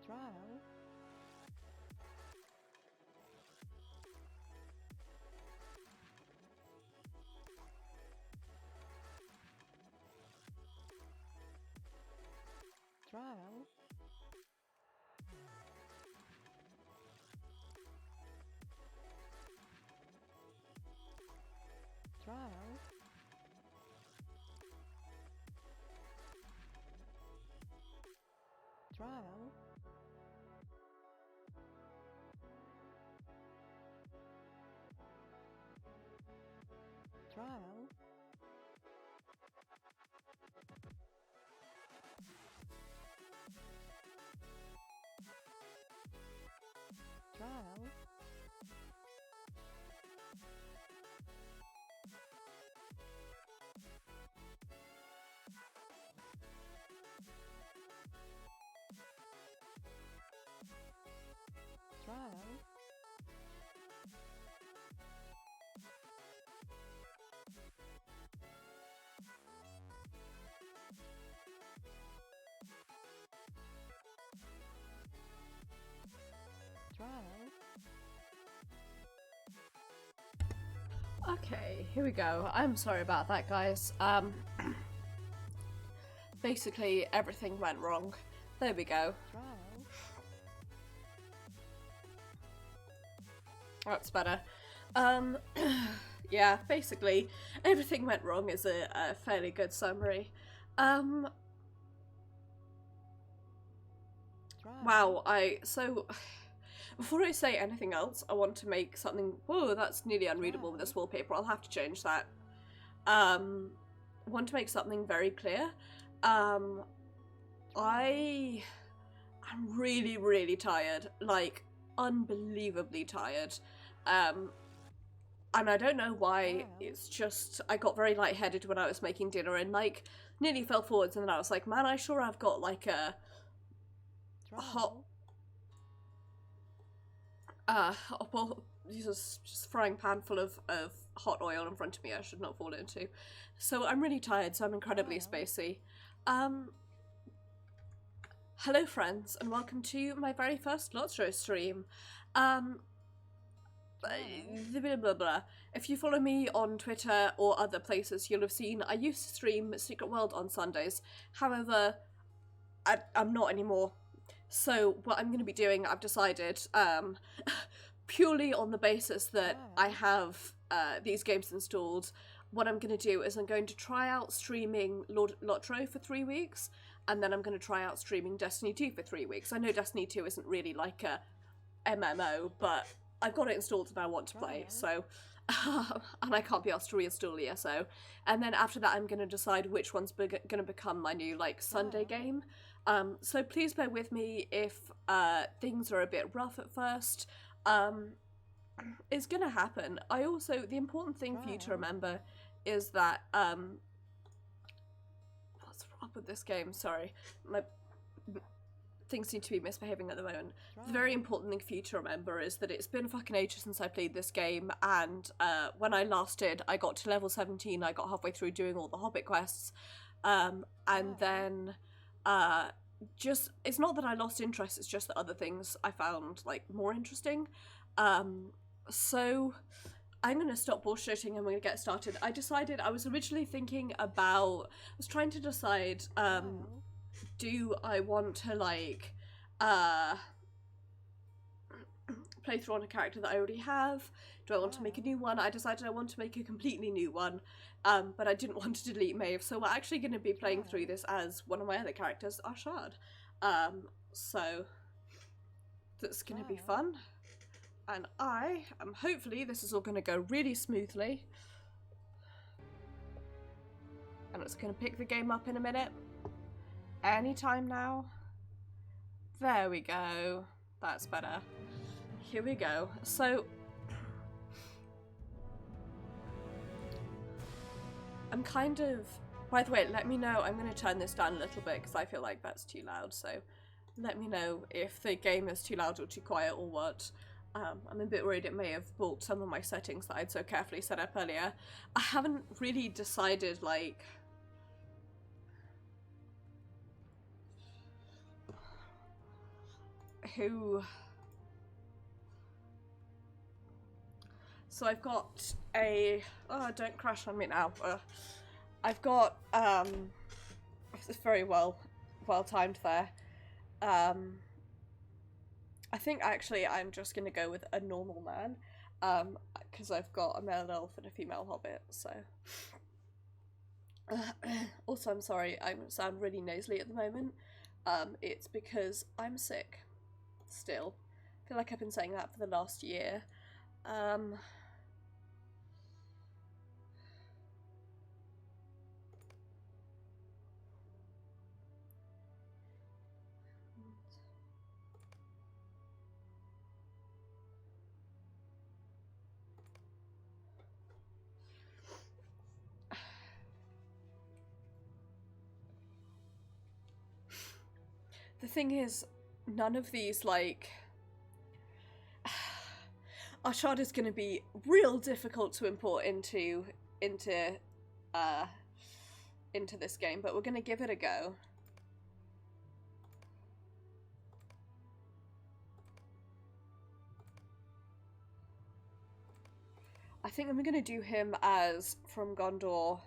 Trial. Trial. Trial. Trial. Trial. Trial. Trial. Trial. Okay, here we go. I'm sorry about that, guys. Basically, everything went wrong. There we go. Trial. That's better. Yeah, basically, everything went wrong is a fairly good summary. Trial. Wow, before I say anything else, I want to make something. Whoa, that's nearly unreadable with this wallpaper. I'll have to change that. I want to make something very clear. I'm really, really tired. Like, unbelievably tired. And I don't know why. It's just I got very lightheaded when I was making dinner and like nearly fell forwards, and then I was like, man, I sure have got like a hot. Just frying pan full of hot oil in front of me I should not fall into. So I'm really tired, so I'm incredibly spacey. Hello friends, and welcome to my very first LOTRO stream. Blah, blah, blah. If you follow me on Twitter or other places, you'll have seen I used to stream Secret World on Sundays. However, I'm not anymore. So what I'm going to be doing, I've decided, purely on the basis that I have these games installed, what I'm going to do is I'm going to try out streaming LOTRO for 3 weeks, and then I'm going to try out streaming Destiny 2 for 3 weeks. I know Destiny 2 isn't really like a MMO, but I've got it installed and I want to play, so... and I can't be asked to reinstall ESO. And then after that I'm going to decide which one's going to become my new, like, Sunday game. So please bear with me if things are a bit rough at first. It's going to happen. The important thing for you to remember is that, what's wrong with this game? Sorry. My things seem to be misbehaving at the moment. The very important thing for you to remember is that it's been fucking ages since I played this game, and when I last did, I got to level 17, I got halfway through doing all the Hobbit quests, and then it's not that I lost interest, it's just that other things I found, like, more interesting. So I'm going to stop bullshitting and we're going to get started. I was originally thinking about, I was trying to decide, do I want to, like, play through on a character that I already have? Do I want to make a new one? I decided I want to make a completely new one, but I didn't want to delete Maeve, so we're actually going to be playing through this as one of my other characters, Arshaad. So that's going to be fun, and I am hopefully this is all going to go really smoothly, and it's going to pick the game up in a minute. Anytime now. There we go. That's better. Here we go. So I'm kind of... By the way, let me know. I'm going to turn this down a little bit because I feel like that's too loud. So let me know if the game is too loud or too quiet or what. I'm a bit worried it may have balked some of my settings that I'd so carefully set up earlier. I haven't really decided, like... who... So I've got a... Oh, don't crash on me now. I've got, it's very well timed there. I think actually I'm just gonna go with a normal man, because I've got a male elf and a female hobbit, so. Also, I'm sorry, I sound really nasally at the moment. It's because I'm sick, still. I feel like I've been saying that for the last year. The thing is, none of these, like... Arshaad is going to be real difficult to import into this game, but we're going to give it a go. I think I'm going to do him as from Gondor.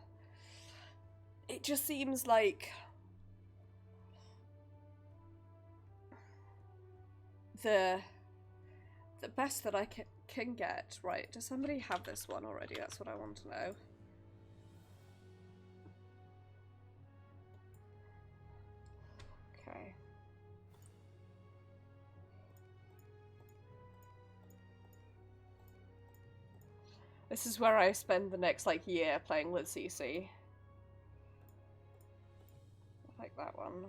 It just seems like the best that I can get. Right, does somebody have this one already? That's what I want to know. Okay. This is where I spend the next, like, year playing with CC. I like that one.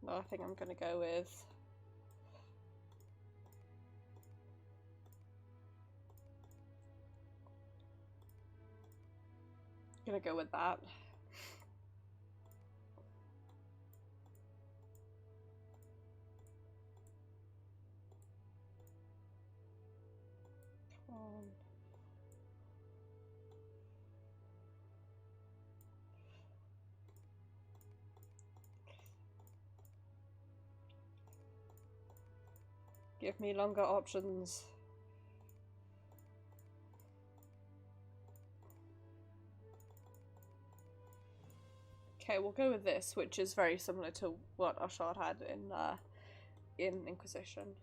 No, I think I'm gonna go with... Gonna go with that. Come on. Give me longer options. Okay, we'll go with this, which is very similar to what Arshaad had in Inquisition.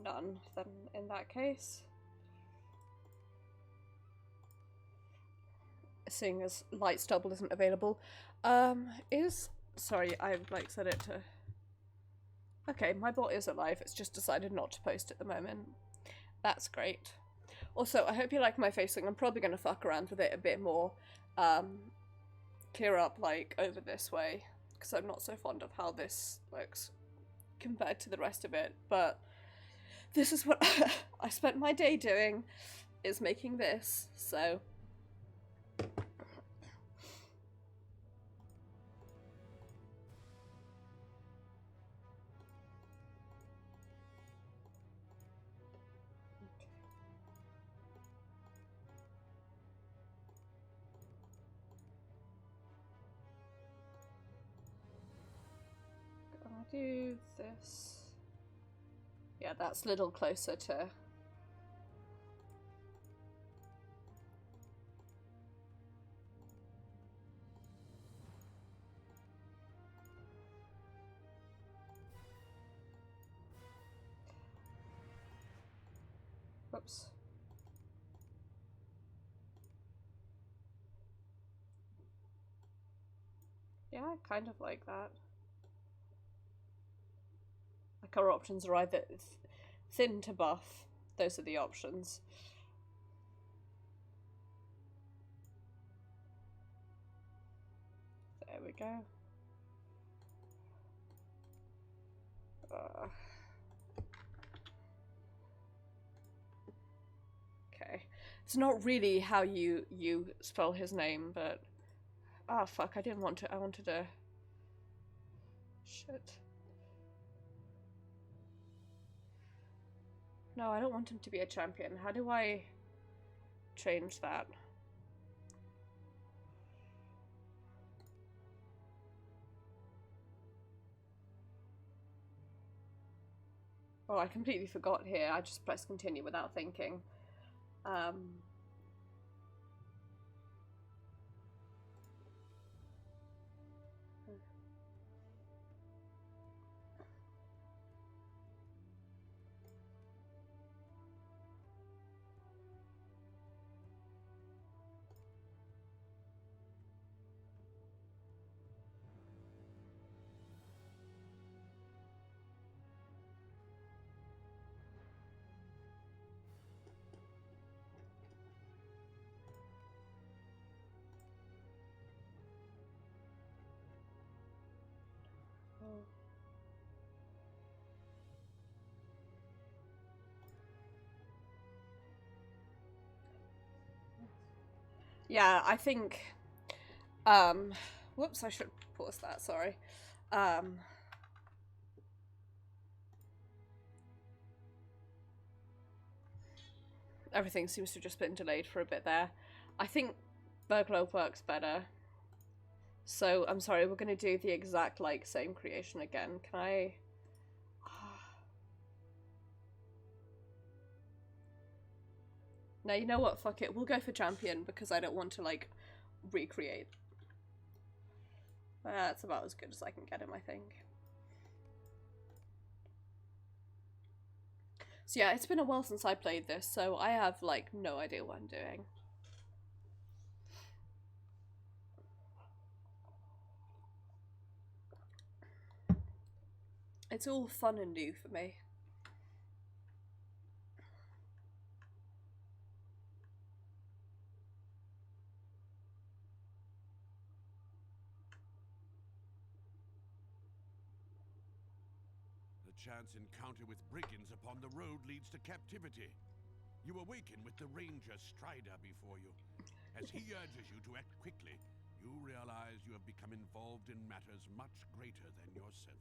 None, then, in that case. Seeing as light stubble isn't available. Sorry, I've, like, set it to... Okay, my bot is alive, it's just decided not to post at the moment. That's great. Also, I hope you like my facing. I'm probably going to fuck around with it a bit more. Clear up, like, over this way, because I'm not so fond of how this looks compared to the rest of it, but this is what I spent my day doing, is making this, so... Gonna do this. Yeah, that's a little closer to... Whoops. Yeah, I kind of like that. Like, our options are either thin to buff. Those are the options. There we go. Okay. It's not really how you spell his name, but ah, fuck, I didn't want to. I wanted to. Shit. No, I don't want him to be a champion. How do I change that? Well, I completely forgot here. I just pressed continue without thinking. Yeah, I think whoops, I should pause that, sorry. Everything seems to have just been delayed for a bit there. I think Burglobe works better. So, I'm sorry, we're going to do the exact, like, same creation again. Can I... Now, you know what? Fuck it. We'll go for champion because I don't want to, like, recreate. That's about as good as I can get him, I think. So yeah, it's been a while since I played this, so I have, like, no idea what I'm doing. It's all fun and new for me. Chance encounter with brigands upon the road leads to captivity. You awaken with the ranger Strider before you. As he urges you to act quickly, you realize you have become involved in matters much greater than yourself.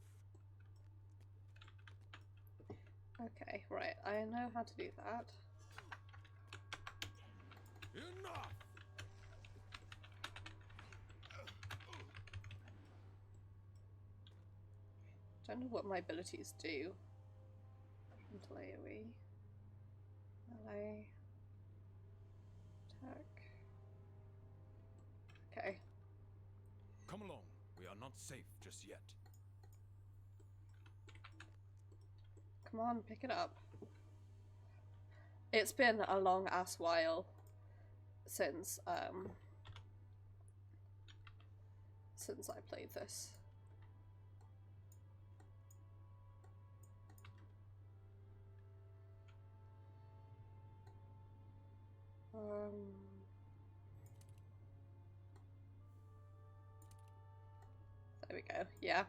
Okay, right, I know how to do that. Enough! Don't know what my abilities do. Until AoE. Melee. Attack. Okay. Come along. We are not safe just yet. Come on, pick it up. It's been a long ass while since I played this. There we go. Yeah.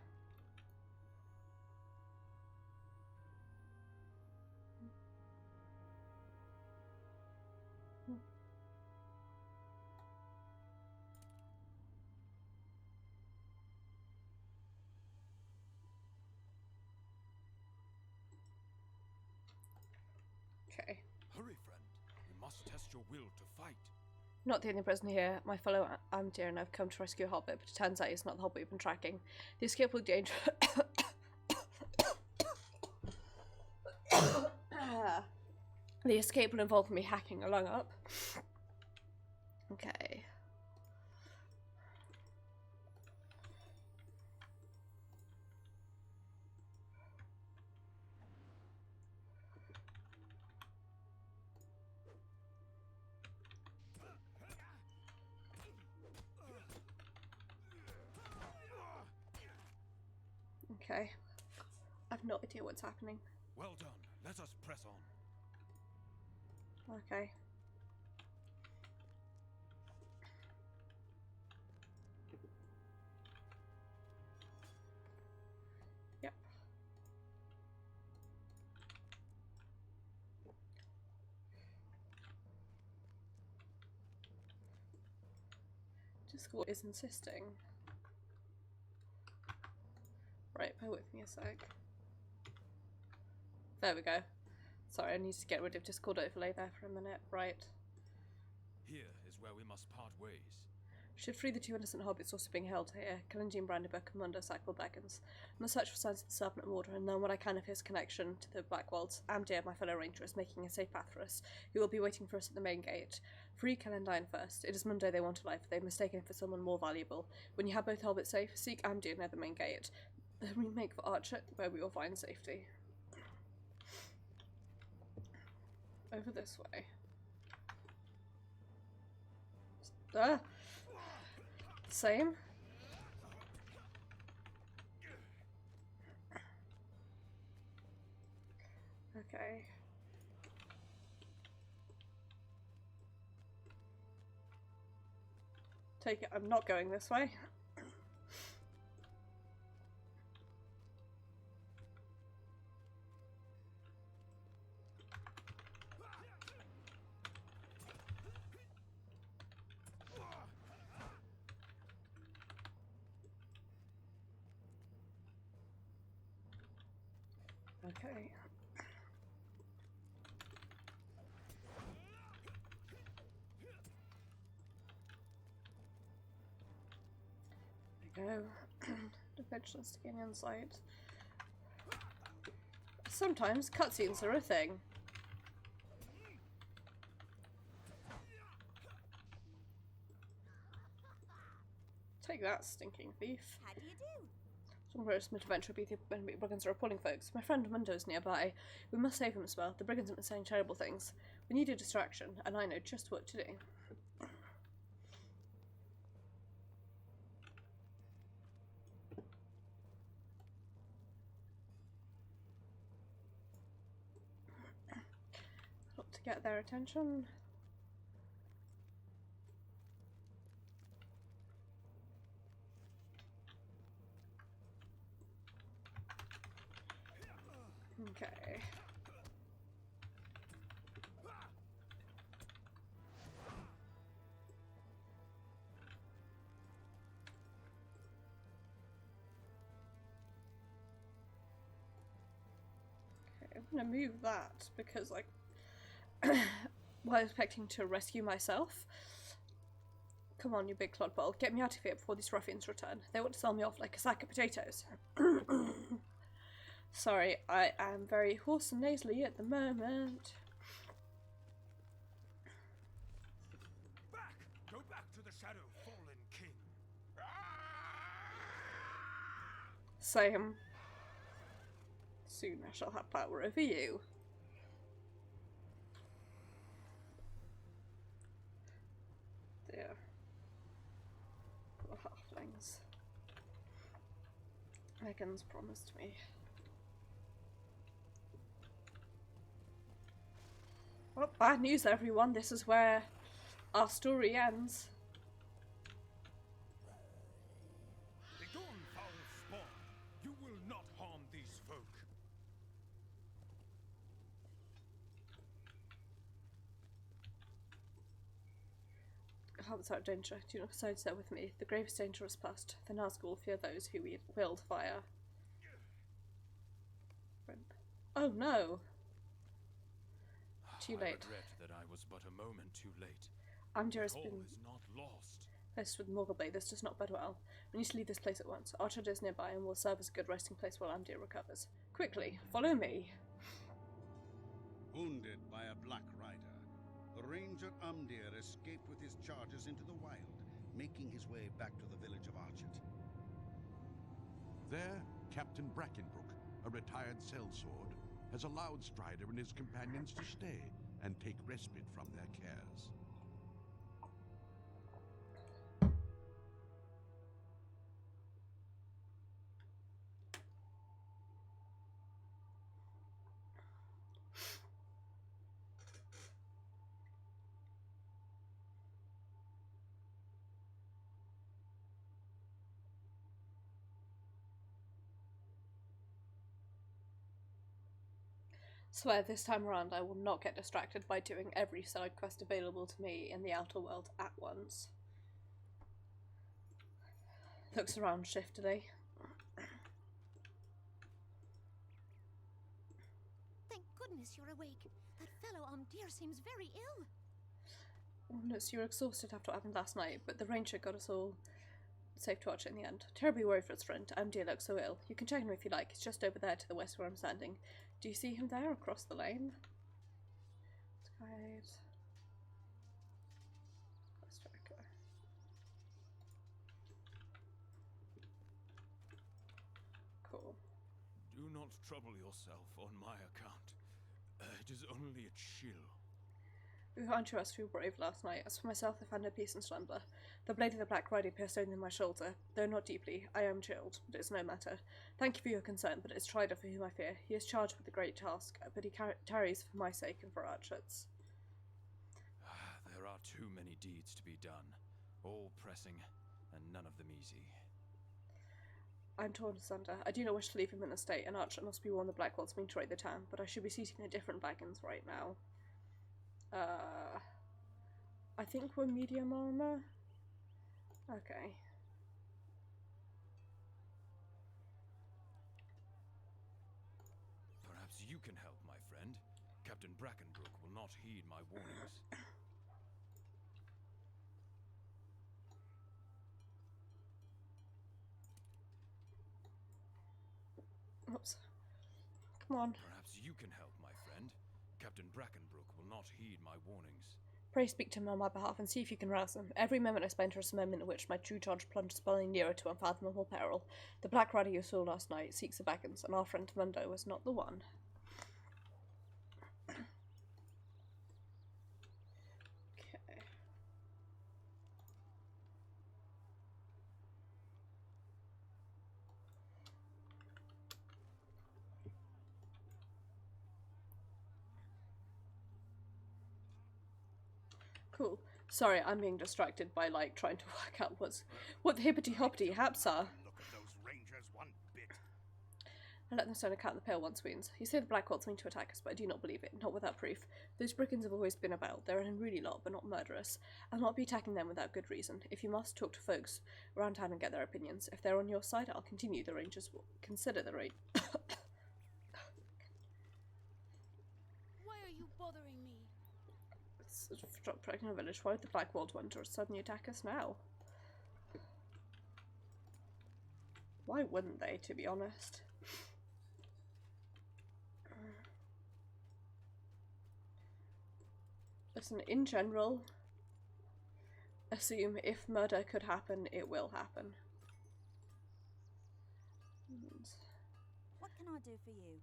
Okay. Hurry, friend. We must test your will to fight. Not the only prisoner here. My fellow Amdir and I've come to rescue Hobbit, but it turns out it's not the Hobbit we've been tracking. The escape will be dangerous. The escape will involve me hacking a lung up. Okay. Okay. I've no idea what's happening. Well done. Let us press on. Okay. Yep. Discord is insisting. Right, bear with me a sec. There we go. Sorry, I need to get rid of Discord overlay there for a minute. Right. Here is where we must part ways. Should free the two innocent hobbits also being held here, Kalendine Brandybuck and Mundo Sackville Beckons. I must search for signs of the Serpent Order and learn what I can of his connection to the Blackwolds. Amdir, my fellow ranger, is making a safe path for us. He will be waiting for us at the main gate. Free Kalendine first. It is Mundo they want alive. They've mistaken him for someone more valuable. When you have both hobbits safe, seek Amdir near the main gate. Then we make for Arshaad, where we will find safety. Over this way. Same. Okay. Take it, I'm not going this way. Okay. There we go. Defenseless to gain insight. Sometimes cutscenes are a thing. Take that, stinking thief. How do you do? Some gross adventure would be the brigands are appalling folks. My friend Mundo is nearby. We must save him as well. The brigands have been saying terrible things. We need a distraction, and I know just what to do. Hope to get their attention. Okay. I'm gonna move that because, like, well, I was expecting to rescue myself. Come on, you big clodball, get me out of here before these ruffians return. They want to sell me off like a sack of potatoes. Sorry, I am very hoarse and nasally at the moment. Back! Go back to the shadow, fallen king. Same. Soon I shall have power over you. Dear. Poor halflings. Megan's promised me. Well, bad news everyone, this is where our story ends. Begone, foul spawn! You will not harm these folk. Hearts out of danger, do not sidestep with me. The gravest danger is past. The Nazgul will fear those who wield fire. Oh no! Too late. I regret that I was but a moment too late. Amdir has All been is not lost. placed with Morgulblade. This does not bode well. We need to leave this place at once. Arshaad is nearby and will serve as a good resting place while Amdir recovers. Quickly, follow me. Wounded by a Black Rider, the Ranger Amdir escaped with his charges into the wild, making his way back to the village of Arshaad. There, Captain Brackenbrook, a retired sellsword, has allowed Strider and his companions to stay and take respite from their cares. Swear this time around I will not get distracted by doing every side quest available to me in the outer world at once. Looks around shiftily. Thank goodness you're awake. That fellow Amdir seems very ill. Oh, no, so you're exhausted after what happened last night, but the ranger got us all safe to Archer in the end. Terribly worried for his friend. Dear looks so ill. You can check him if you like. He's just over there to the west where I'm standing. Do you see him there across the lane? Guide. Let's check it. Cool. Do not trouble yourself on my account. It is only a chill. We found you as too brave last night. As for myself, I found no peace in slumber. The blade of the Black Rider pierced in my shoulder. Though not deeply, I am chilled, but it's no matter. Thank you for your concern, but it's Strider for whom I fear. He is charged with a great task, but he tarries for my sake and for Arshaad's. There are too many deeds to be done, all pressing, and none of them easy. I'm torn asunder. I do not wish to leave him in the state, and Arshaad must be warned the Blackwelds mean to raid the town, but I should be seating in different wagons right now. I think we're medium armor. Okay. Perhaps you can help, my friend. Captain Brackenbrook will not heed my warnings. Oops. Come on. Perhaps you can help, my friend. Captain Brackenbrook will not heed my warnings. Pray speak to him on my behalf and see if you can rouse him. Every moment I spend is a moment in which my true charge plunges spelling nearer to unfathomable peril. The Black Rider you saw last night seeks the wagons, and our friend Mundo was not the one. Okay. Cool. Sorry, I'm being distracted by, like, trying to work out what the hippity-hoppity haps are. Look at those rangers one bit. I let them stand a cat in the pale once wounds. You say the Blackwelds mean to attack us, but I do not believe it, not without proof. Those brigands have always been about. They're an unruly lot, but not murderous. I'll not be attacking them without good reason. If you must, talk to folks around town and get their opinions. If they're on your side, I'll continue. The rangers will consider the raid. Why are you bothering me? Stop protecting a village. Why would the Blackwelds want to suddenly attack us now? Why wouldn't they, to be honest? Listen, in general, assume if murder could happen, it will happen. What can I do for you?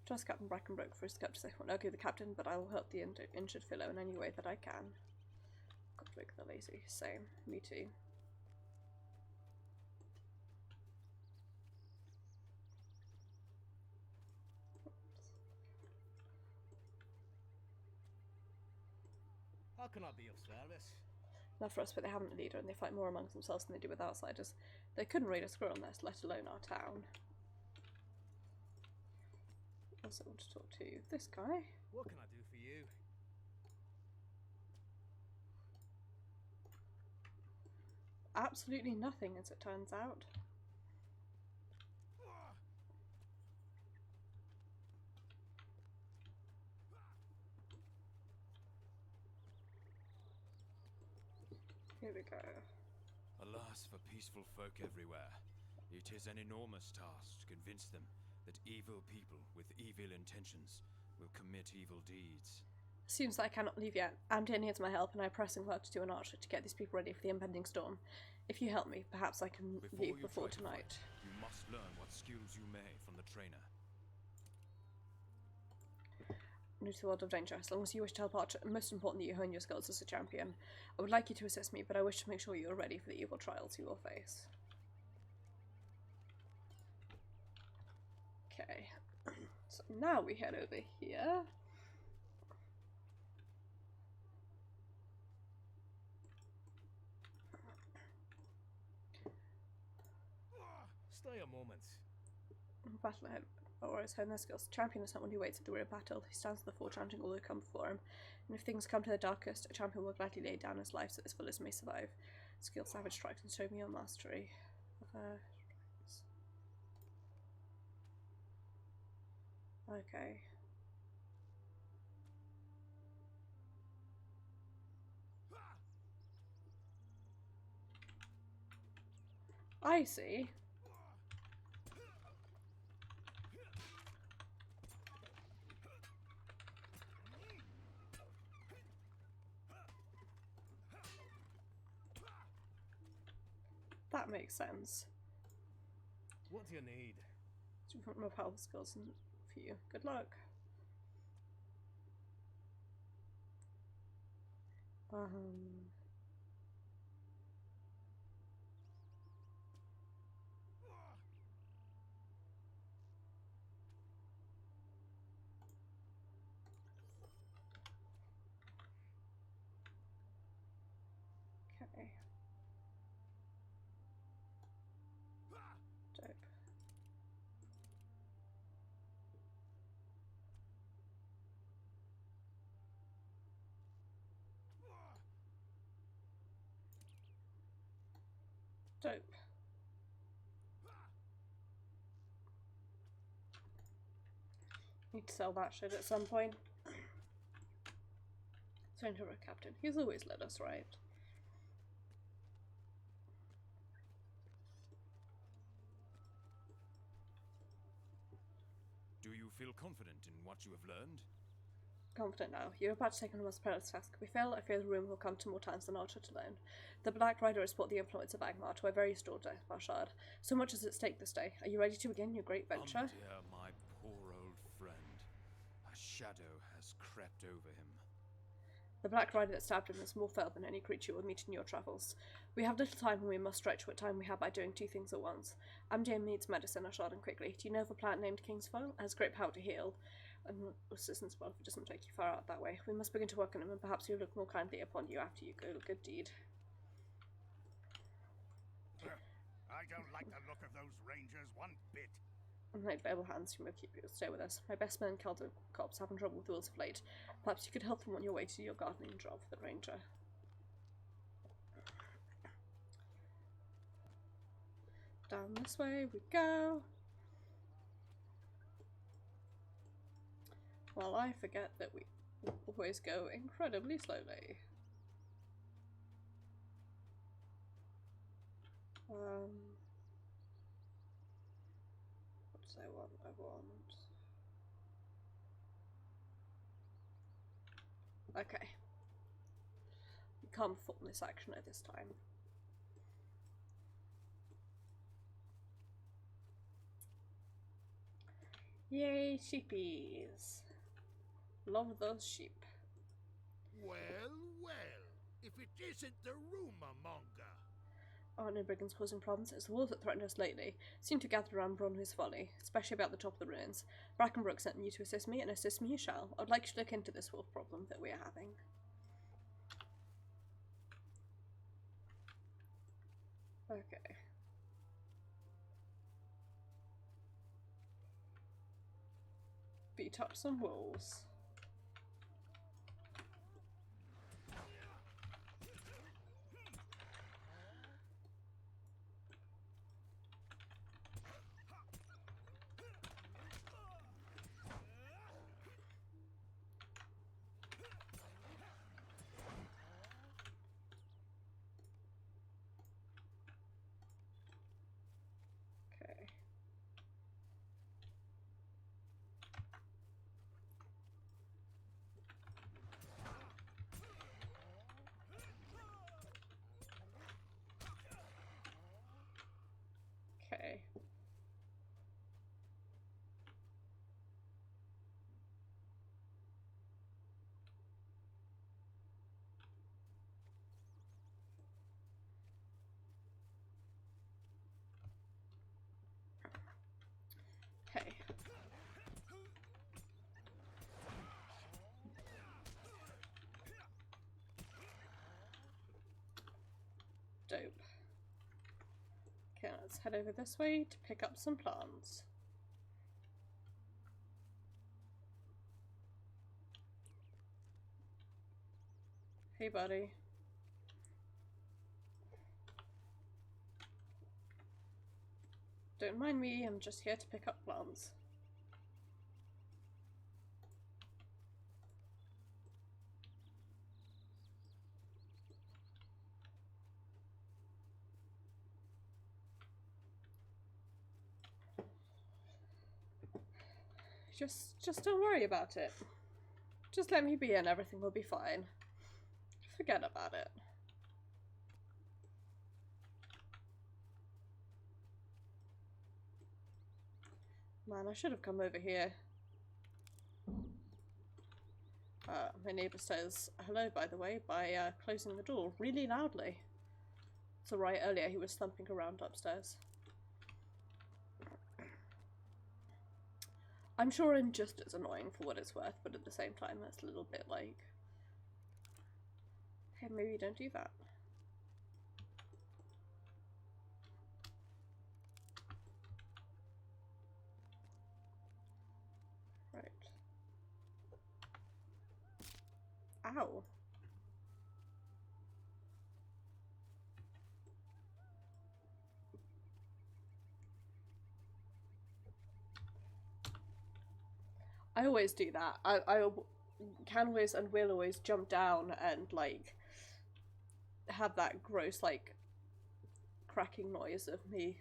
Trust Captain Brackenbrook for his skeptics. I won't argue the captain, but I will help the injured fellow in any way that I can. Godwig the lazy. Same. Me too. How can I be of service? Not for us, but they haven't a leader, and they fight more amongst themselves than they do with outsiders. They couldn't raid a squirrel nest, let alone our town. Also want to talk to this guy. What can I do for you? Absolutely nothing, as it turns out. Here we go. Alas for peaceful folk everywhere. It is an enormous task to convince them that evil people with evil intentions will commit evil deeds. Seems that I cannot leave yet. Amdir needs my help, and I have pressing work to do in Archer to get these people ready for the impending storm. If you help me, perhaps I can leave before tonight. You must learn what skills you may from the trainer. New to the world of danger. As long as you wish to help Archer, most important that you hone your skills as a champion. I would like you to assist me, but I wish to make sure you are ready for the evil trials you will face. Okay. So now we head over here. Stay a moment. Battle ahead. Warriors hone their skills. The champion is not one who waits at the rear battle. He stands at the fore, challenging all who come before him. And if things come to the darkest, a champion will gladly lay down his life so his followers may survive. Skill, savage strikes, and show me your mastery of other. Okay. I see. That makes sense. What do you need? More powerful skills for you. Good luck. Okay. Dope. Dope. Need to sell that shit at some point. Send her a captain. He's always led us right. Do you feel confident in what you have learned? Confident now. You're about to take on a most perilous task. If we fail, I fear the room will come to more times than Archer to learn. The Black Rider has brought the influence of Agmar to our very stored death, Arshaad. So much is at stake this day. Are you ready to begin your great venture? Dear, my poor old friend. A shadow has crept over him. The Black Rider that stabbed him is more fell than any creature you'll meet in your travels. We have little time and we must stretch what time we have by doing two things at once. Amdir needs medicine, Arshaad, and quickly. Do you know of a plant named King's Foil? It has great power to heal. And assistance well if it doesn't take you far out that way. We must begin to work on him and perhaps he'll look more kindly upon you after you go good deed. I don't like the look of those rangers one bit. Unlike Babel hands, you may keep you stay with us. My best man Calder Cops having trouble with wheels of late. Perhaps you could help them on your way to your gardening job for the ranger. Down this way we go. While I forget that we always go incredibly slowly. What do I want? I want... Okay. We can't perform this action at this time. Yay, sheepies. Love those sheep. Well, well, if it isn't the rumour monger. Aren't no brigands causing problems? It's the wolves that threatened us lately. Seem to gather around Bronwyn's folly, especially about the top of the ruins. Brackenbrook sent you to assist me, and assist me you shall. I'd like you to look into this wolf problem that we are having. Okay. Beat up some wolves. Okay. Okay. Dope. Okay, let's head over this way to pick up some plants. Hey, buddy. Don't mind me, I'm just here to pick up plants. Just don't worry about it. Just let me be and everything will be fine. Forget about it. Man, I should have come over here. My neighbour says hello, by the way, by closing the door really loudly. It's alright, earlier he was thumping around upstairs. I'm sure I'm just as annoying for what it's worth, but at the same time that's a little bit like, hey, maybe don't do that. Right. Ow. I always do that. I can always and will always jump down and like have that gross like cracking noise of me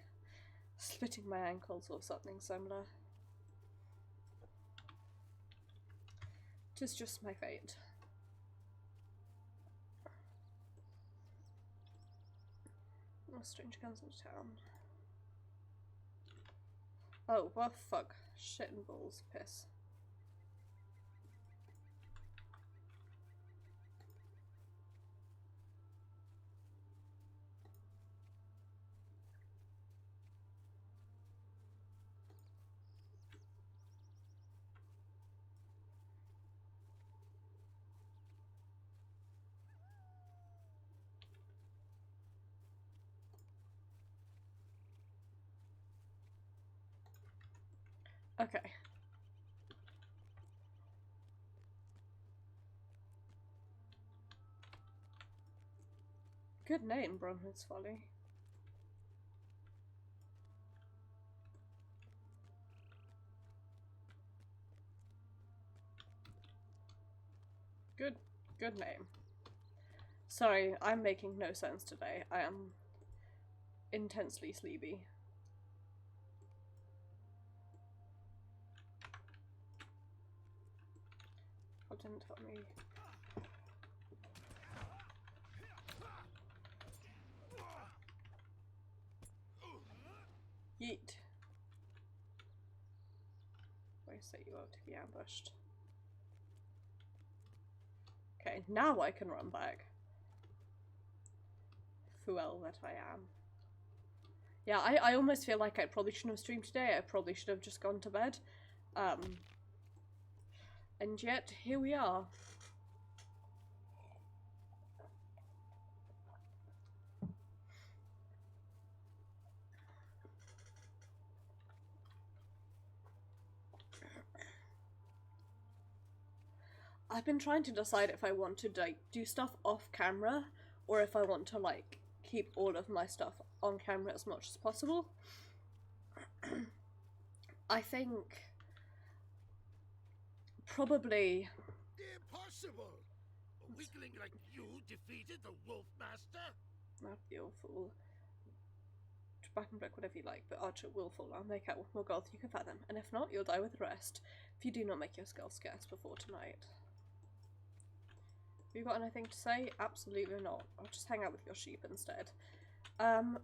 splitting my ankles or something similar. Tis just my fate. Oh, stranger comes into town. Oh, well, fuck. Shit and balls. Piss. Okay. Good name, Bromwood's Folly. Good name. Sorry, I'm making no sense today. I am intensely sleepy. Oh, didn't tell me. Yeet. I set you up to be ambushed. Okay, now I can run back. Fool that I am. Yeah, I almost feel like I probably shouldn't have streamed today. I probably should have just gone to bed. And yet, here we are. I've been trying to decide if I want to like do stuff off camera or if I want to like keep all of my stuff on camera as much as possible. I think probably Impossible! A weakling like you defeated the Wolf Master? not be awful. Back and break whatever you like, but Archer will fall. I'll make out what more gold you can fathom, and if not, you'll die with the rest. If you do not make your skull scarce before tonight. Have you got anything to say? Absolutely not. I'll just hang out with your sheep instead. I'm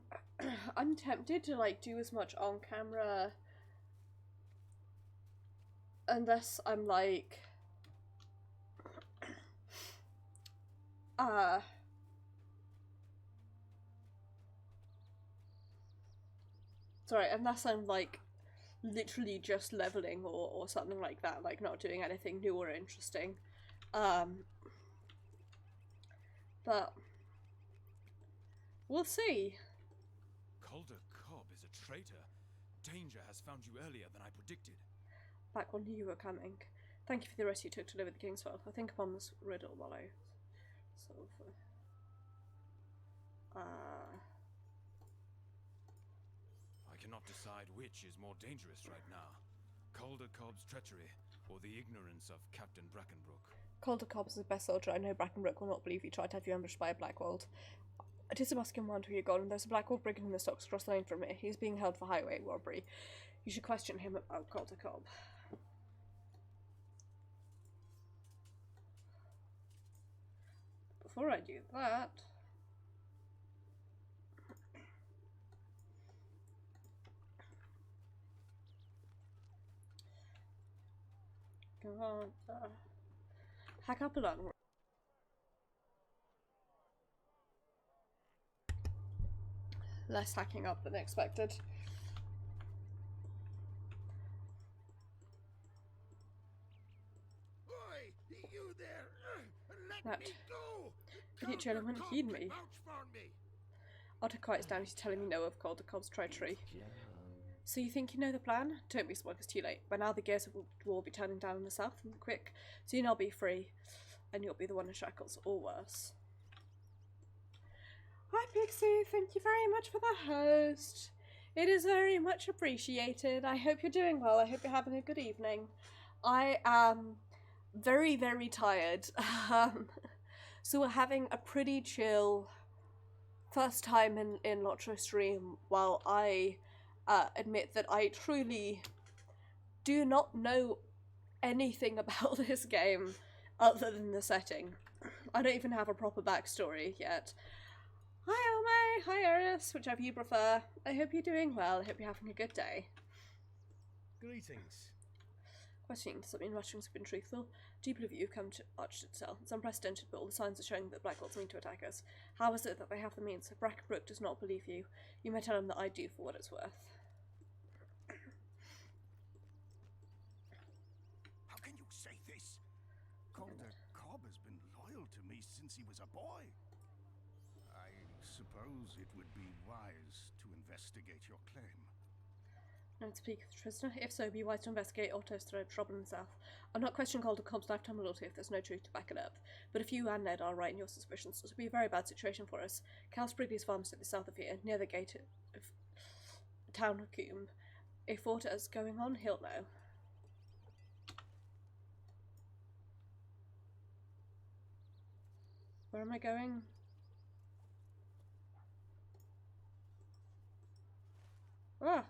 tempted to like do as much on camera unless I'm like sorry, unless I'm like literally just leveling or something like that, like not doing anything new or interesting. But we'll see. Calder Cobb is a traitor. Danger has found you earlier than I predicted. Back when you were coming. Thank you for the risk you took to live with the Kingswell. I think upon this riddle while I sort of cannot decide which is more dangerous right now. Calder Cobb's treachery, or the ignorance of Captain Brackenbrook. Calder Cobb is the best soldier. I know Brackenbrook will not believe you tried to have you ambushed by a Blackwold. It is a Muskin one who you're gone, and there's a Blackwold brigand in the stocks across the lane from here. He's being held for highway robbery. You should question him about Calder Cobb. Before I do that... Go on, hack up a lot. Less hacking up than expected. Oi, you there! Let That me go! idiot Jailer wouldn't Cobb heed can me. vouch for me. Otter quiets down. He's telling me no of Calder Cobb's treachery. So you think you know the plan? Don't be smart, it's too late. By now the gears of war will be turning down in the south and quick. Soon I'll be free, and you'll be the one in shackles, or worse. Hi Pixie, thank you very much for the host. It is very much appreciated. I hope you're doing well. I hope you're having a good evening. I am very, very tired. So we're having a pretty chill first time in LOTRO stream, while I admit that I truly do not know anything about this game other than the setting. I don't even have a proper backstory yet. Hi Ome, hi Eris, whichever you prefer. I hope you're doing well. I hope you're having a good day. Greetings. Questioning does that mean Russians have been truthful? Do you believe you've come to Arshaad itself? It's unprecedented, but all the signs are showing that Blackwolves mean to attack us. How is it that they have the means? If Brackenbrook does not believe you, you may tell him that I do for what it's worth. How can you say this? Calder Cobb has been loyal to me since he was a boy. I suppose it would be wise to investigate your claim. No one speak of the prisoner. If so, be wise to investigate Otto's threat of trouble in the south. I'll not question Calder Cobb's lifetime loyalty if there's no truth to back it up. But if you and Ned are right in your suspicions, it would be a very bad situation for us. Cal Sprigley's farm is to the south of here, near the gate of town of Coombe. If aught is going on, he'll know. Where am I going? Ah!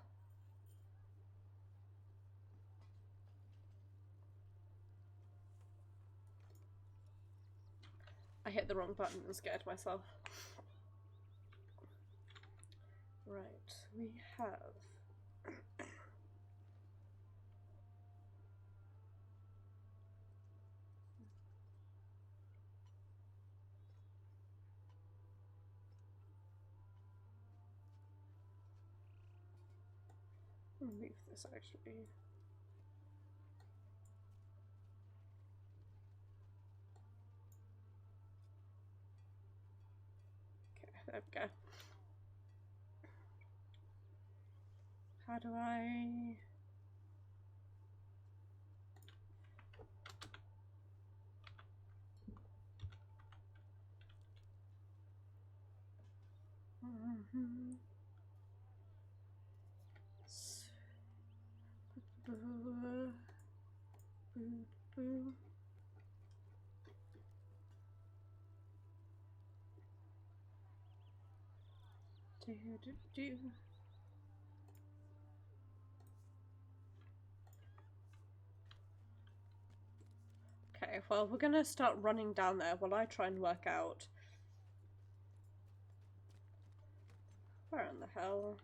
I hit the wrong button and scared myself. Right, we have... I'll move this actually. Okay, there we go. How do I... Okay, well, we're gonna start running down there while I try and work out where in the hell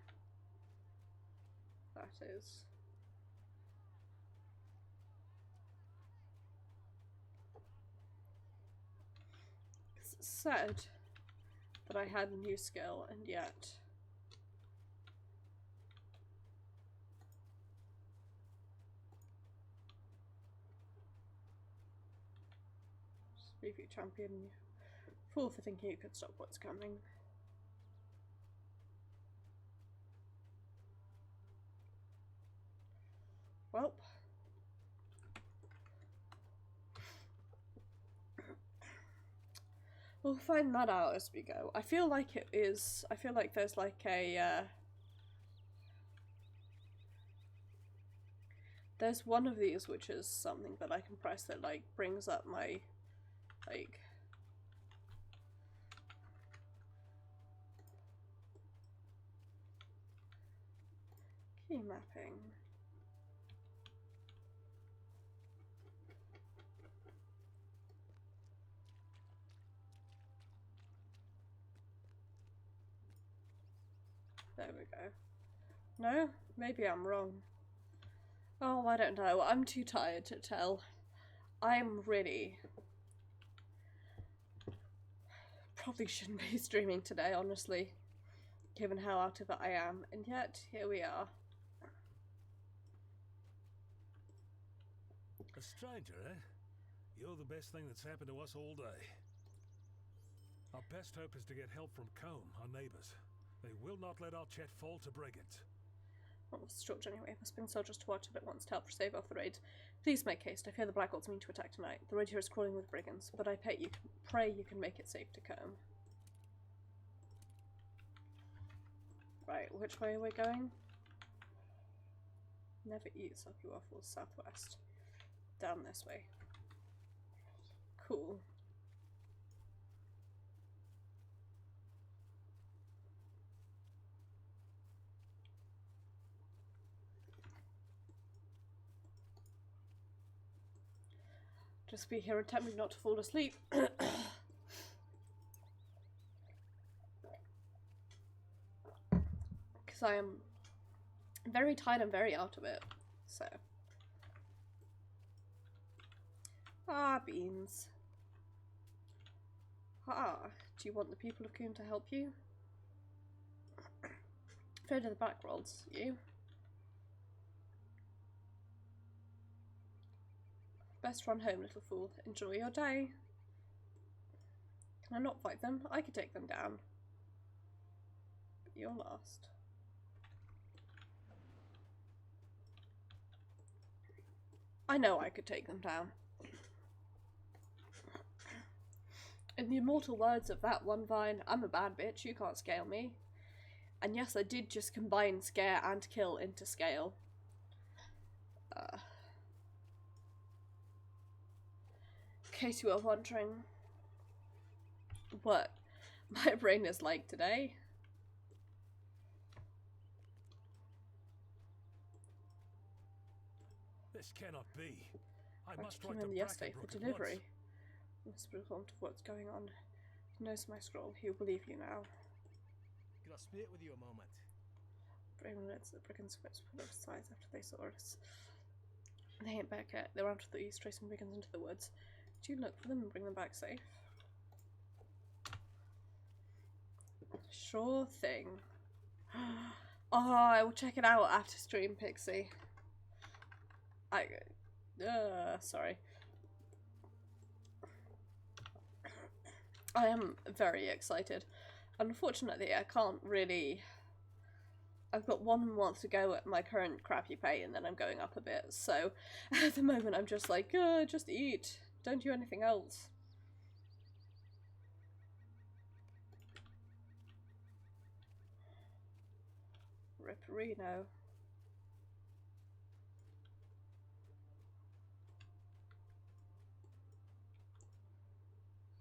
that is. It said that I had a new skill, and yet review champion. Fool for thinking you could stop what's coming. Well, we'll find that out as we go. I feel like it is. I feel like there's like a There's one of these which is something that I can press that like brings up my like key mapping. There we go. No? Maybe I'm wrong. Oh, I don't know. I'm too tired to tell. I'm really... probably shouldn't be streaming today, honestly. Given how out of it I am. And yet, here we are. A stranger, eh? You're the best thing that's happened to us all day. Our best hope is to get help from Combe, our neighbours. They will not let our chat fall to brigands. What was short anyway? Must bring soldiers to watch if it wants to help stave off the raid. Please make haste. I fear the Blackwolves mean to attack tonight. The road here is crawling with brigands, but I pray you can make it safe to Combe. Right, which way are we going? Never eats up your waffles. Southwest. Down this way. Cool. Just be here attempting not to fall asleep. Because I am very tired and very out of it. So. Ah, beans. Ah, do you want the people of Coombe to help you? Afraid of the Blackwolves, you? Best run home, little fool. Enjoy your day. Can I not fight them? I could take them down. But you're last. I know I could take them down. In the immortal words of that one vine, I'm a bad bitch, you can't scale me. And yes, I did just combine scare and kill into scale. In case you were wondering what my brain is like today. This cannot be. I must came write to in yesterday for Brackenbrook at delivery. once. Must be informed of what's going on. He knows my scroll. He'll believe you now. Could I speak with you a moment? Braven lets the brigands switch put up sides after they saw us. They ain't back yet. They ran to the east, tracing brigands into the woods. Do you look for them and bring them back safe? Sure thing. Oh, I will check it out after stream, Pixie. Sorry. I am very excited. Unfortunately, I can't really... I've got 1 month to go at my current crappy pay and then I'm going up a bit. So, at the moment I'm just like, just eat. Don't do anything else. Rip Reno.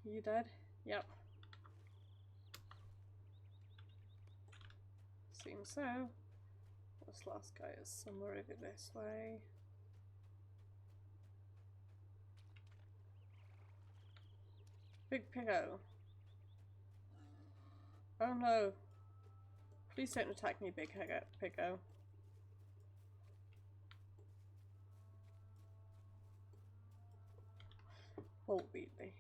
You dead? Yep. Seems so. This last guy is somewhere over this way. Big Pico. Oh no. Please don't attack me, Big Pico. Bolt Wheatley.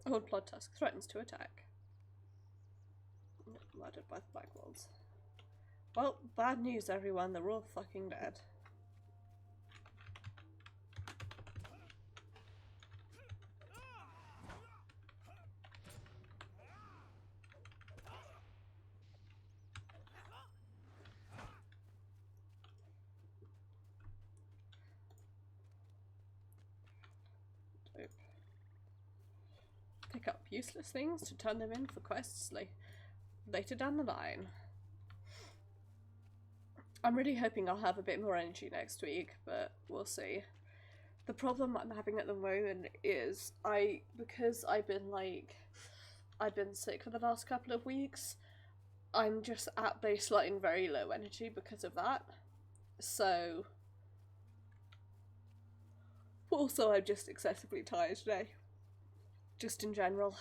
Old Bloodtusk threatens to attack. Murdered by the Blackwolves. Well, bad news everyone, they're all fucking dead. Dope. Pick up useless things to turn them in for quests later down the line. I'm really hoping I'll have a bit more energy next week, but we'll see. The problem I'm having at the moment is because I've been sick for the last couple of weeks, I'm just at baseline very low energy because of that. So also I'm just excessively tired today. Just in general.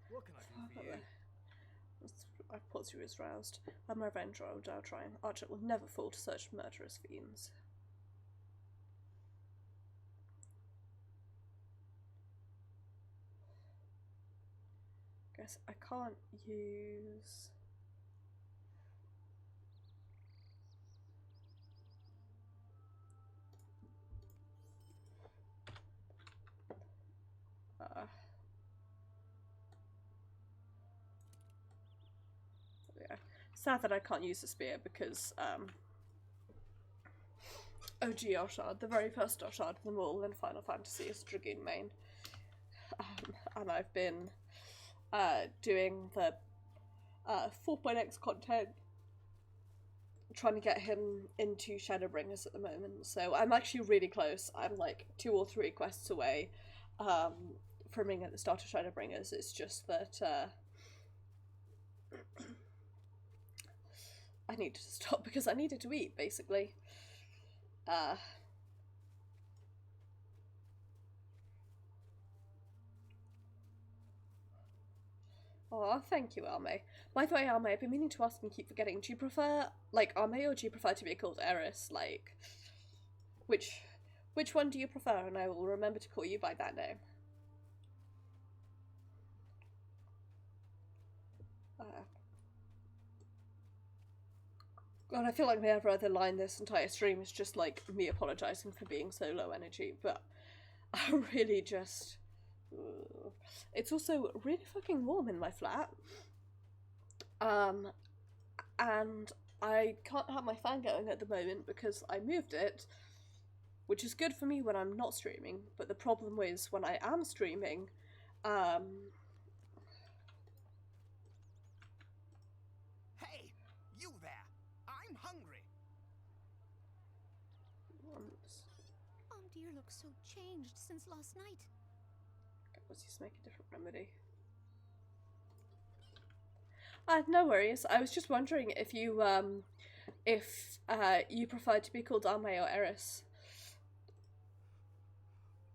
What can I do for you? I thought he was roused. I'm my revenge, or I'll die trying. Arshaad will never fall to such murderous fiends. Guess I can't use... yeah. Sad that I can't use the spear because OG Arshaad, the very first Arshaad of them all in Final Fantasy, is Dragoon main. And I've been doing the 4.x content, trying to get him into Shadowbringers at the moment. So I'm actually really close. I'm like 2 or 3 quests away from being at the start of Shadowbringers. It's just that I needed to stop because I needed to eat, basically. Oh, thank you, Alme. By the way, Alme, I've been meaning to ask and keep forgetting. Do you prefer, like, Alme, or do you prefer to be called Eris? Like, which one do you prefer? And I will remember to call you by that name. God, I feel like my other line this entire stream is just, like, me apologising for being so low energy, but I really just... It's also really fucking warm in my flat. And I can't have my fan going at the moment because I moved it, which is good for me when I'm not streaming, but the problem is when I am streaming, Hey, you there! I'm hungry! Dear looks so changed since last night. Let's just make a different remedy. No worries. I was just wondering if you prefer to be called Ame or Eris.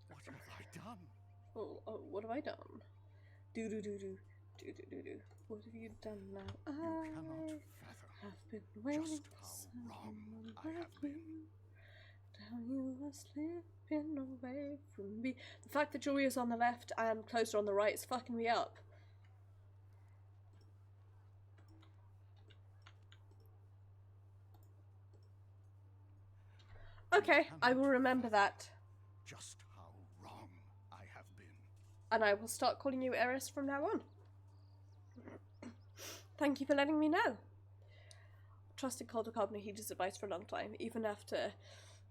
What have I done? Oh, what have I done? Do. What have you done now? You cannot have been fathom waiting just for how wrong someone I like have been. Down you were slipping away from me. The fact that Jory is on the left and Closer on the right is fucking me up. Okay, I will remember that. Just how wrong I have been. And I will start calling you Eris from now on. Thank you for letting me know. Trusted Calder Carbon heeded advice for a long time, even after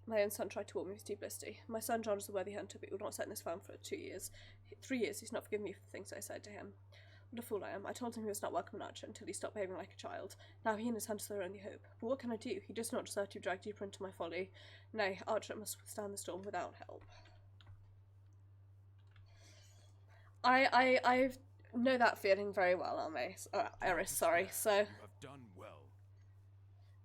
my own son tried to warn me he was too blisty. My son John is a worthy hunter, but he will not set in this farm for 2 years. 3 years, he's not forgiven me for the things I said to him. What a fool I am. I told him he was not welcome in Archer until he stopped behaving like a child. Now he and his hunters are their only hope. But what can I do? He does not deserve to be dragged deeper into my folly. Nay, Archer must withstand the storm without help. I know that feeling very well, Eris, sorry, so... You have done well.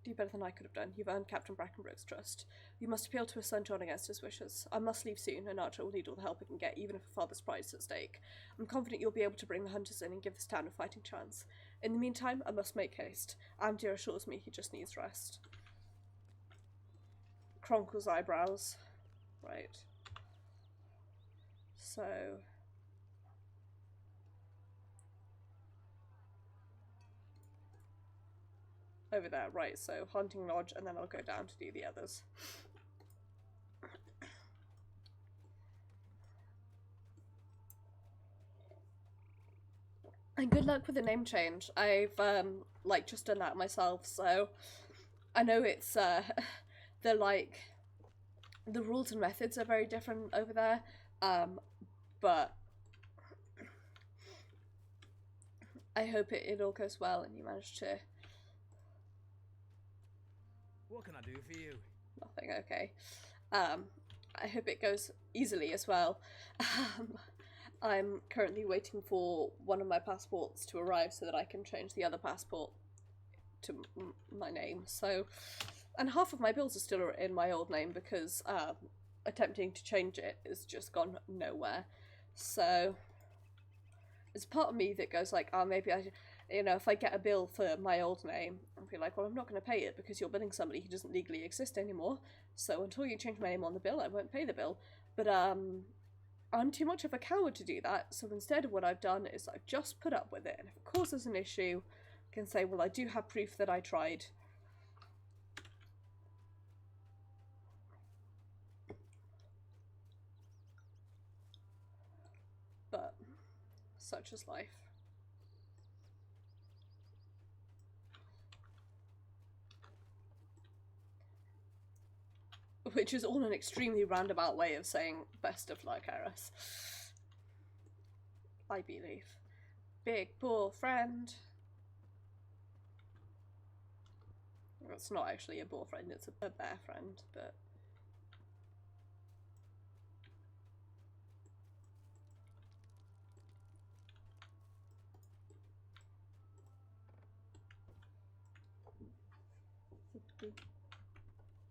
Do better than I could have done. You've earned Captain Brackenbrook's trust. You must appeal to his son John against his wishes. I must leave soon, and Archer will need all the help he can get, even if a father's pride is at stake. I'm confident you'll be able to bring the hunters in and give this town a fighting chance. In the meantime, I must make haste. Amdir assures me he just needs rest. Kronkle's eyebrows. Right. So... over there, right, so Hunting Lodge, and then I'll go down to do the others. And good luck with the name change. I've, like, just done that myself, so I know it's, the rules and methods are very different over there, but I hope it all goes well and you manage to... What can I do for you? Nothing, okay. I hope it goes easily as well. I'm currently waiting for one of my passports to arrive so that I can change the other passport to my name. So, and half of my bills are still in my old name because attempting to change it has just gone nowhere. So, there's part of me that goes like, oh, maybe I, you know, if I get a bill for my old name, I'll be like, well, I'm not going to pay it because you're billing somebody who doesn't legally exist anymore. So until you change my name on the bill, I won't pay the bill. But I'm too much of a coward to do that. So instead, what I've done is I've just put up with it, and if it causes an issue, I can say, well, I do have proof that I tried. But such is life. Which is all an extremely roundabout way of saying best of luck, Eris. I believe. Big bull friend. Well, it's not actually a bull friend, it's a bear friend, but...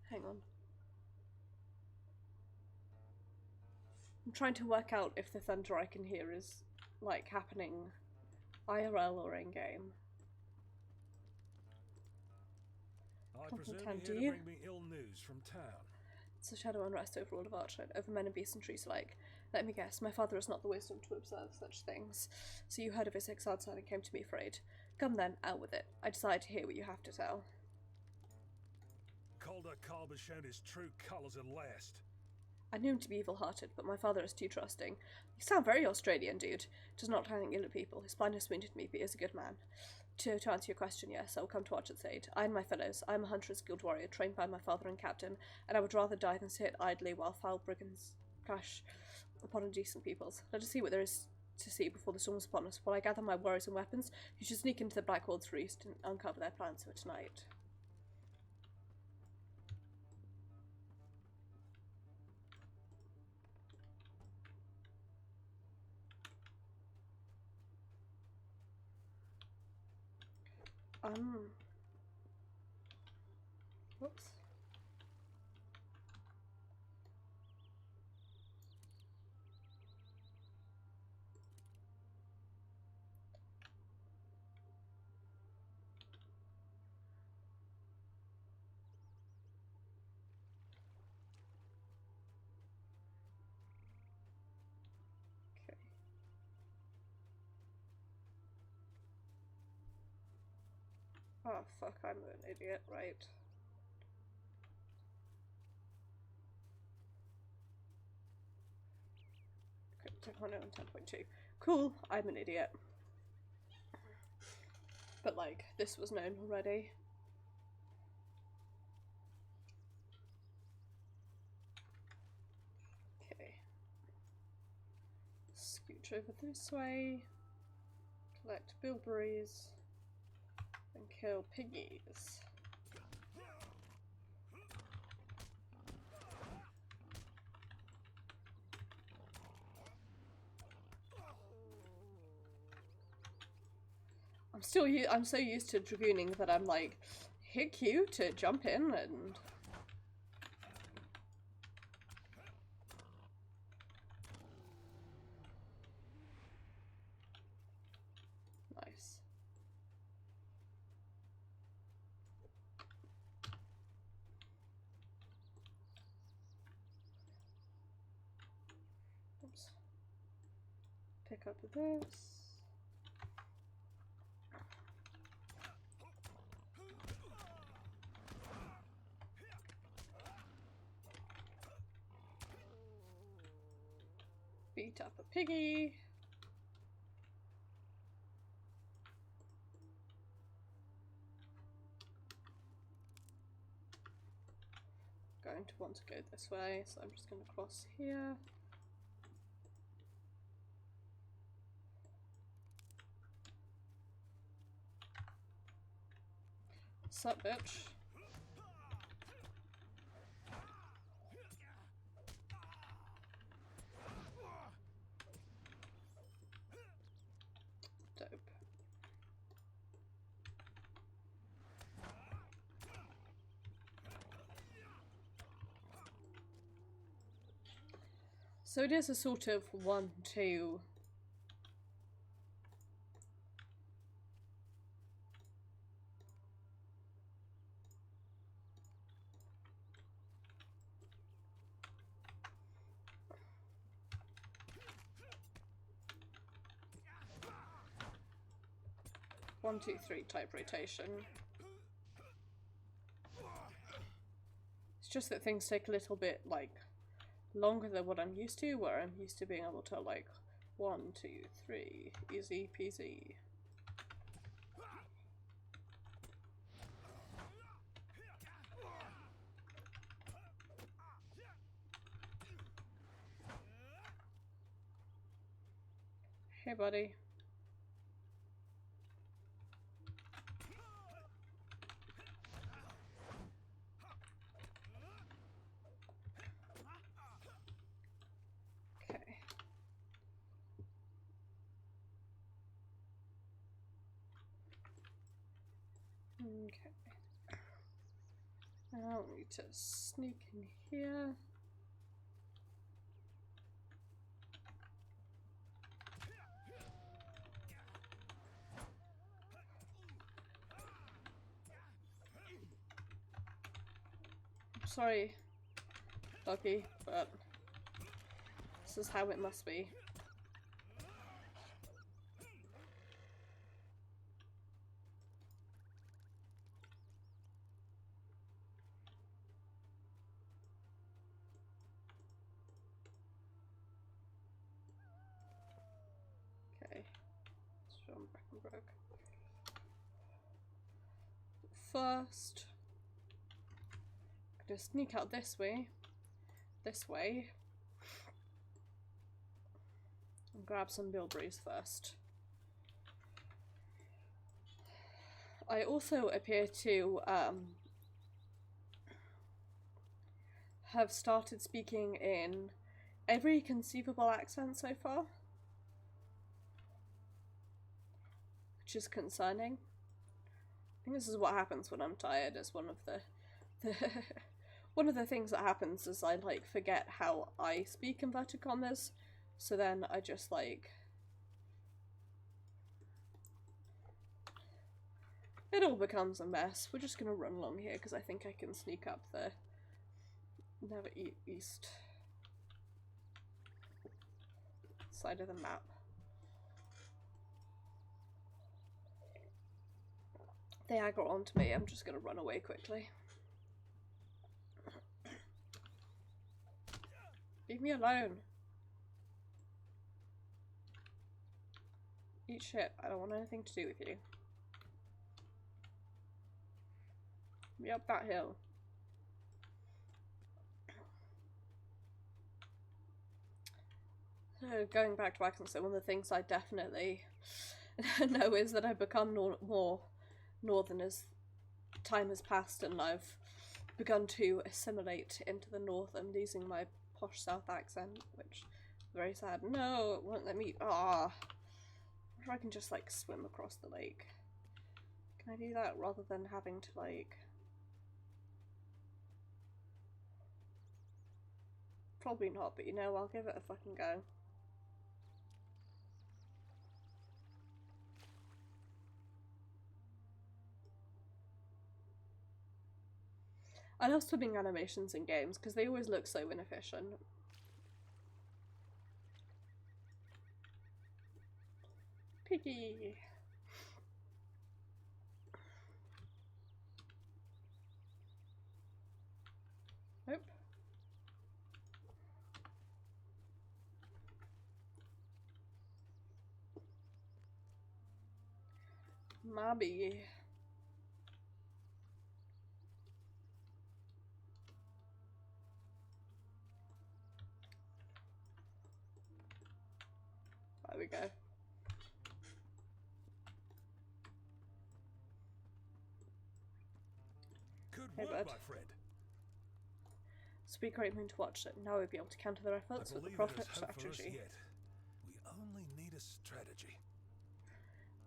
Hang on. I'm trying to work out if the thunder I can hear is, like, happening IRL or in-game. I presume Town, you're do here you? to bring me ill news from town. It's a shadow unrest over all of Arshaad, over men and beasts and trees alike. Let me guess, my father has not the wisdom to observe such things. So you heard of his exiled son and came to me afraid. Come then, out with it. I desire to hear what you have to tell. Calder Cobb has shown his true colours at last. I knew him to be evil-hearted, but my father is too trusting. You sound very Australian, dude. Does not anything ill at people. His blindness wounded me, but he is a good man. To answer your question, yes, I will come to Arshaad's aid. I and my fellows. I am a hunter and skilled warrior, trained by my father and captain, and I would rather die than sit idly while foul brigands crash upon indecent peoples. Let us see what there is to see before the storm is upon us. While I gather my warriors and weapons, you should sneak into the Black Ward's roost and uncover their plans for tonight. Whoops. Okay. Oh, fuck, I'm an idiot, right. Okay, 10.0 and 10.2. Cool, I'm an idiot. But, like, this was known already. Okay. Scooch over this way. Collect bilberries. And kill piggies. I'm so used to dragooning that I'm like, hit Q to jump in and... Nice. Oops. Pick up this. Beat up a piggy. Going to want to go this way, so I'm just going to cross here. Sup, bitch? Dope. So it is a sort of 1-2. One, two, three type rotation. It's just that things take a little bit, like, longer than what I'm used to, where I'm used to being able to, like, 1, 2, 3, easy peasy. Hey, buddy. Okay. Okay. Now we need to sneak in here. Sorry, doggy, but this is how it must be. Okay, strong back and broke. First, I'm gonna sneak out this way, and grab some bilberries first. I also appear to have started speaking in every conceivable accent so far, which is concerning. I think this is what happens when I'm tired. Is one of the one of the things that happens is I like forget how I speak inverted commas, so then I just like it all becomes a mess. We're just gonna run along here because I think I can sneak up the east side of the map. They aggro onto me, I'm just gonna run away quickly. Leave me alone. Eat shit, I don't want anything to do with you. Be up that hill. So going back to accents, one of the things I definitely know is that I've become more northern as time has passed and I've begun to assimilate into the north. I'm losing my posh south accent, which is very sad. No, it won't let me. Ah, I wonder if I can just like swim across the lake. Can I do that rather than having to like? Probably not, but you know, I'll give it a fucking go. I love swimming animations in games because they always look so inefficient. Piggy! Nope. Mobby. There we go. Good, good. my friend. It's a great moon to watch it. Now we'll be able to counter their efforts I with the believe profit there's hope for us strategy. yet. We only need a strategy.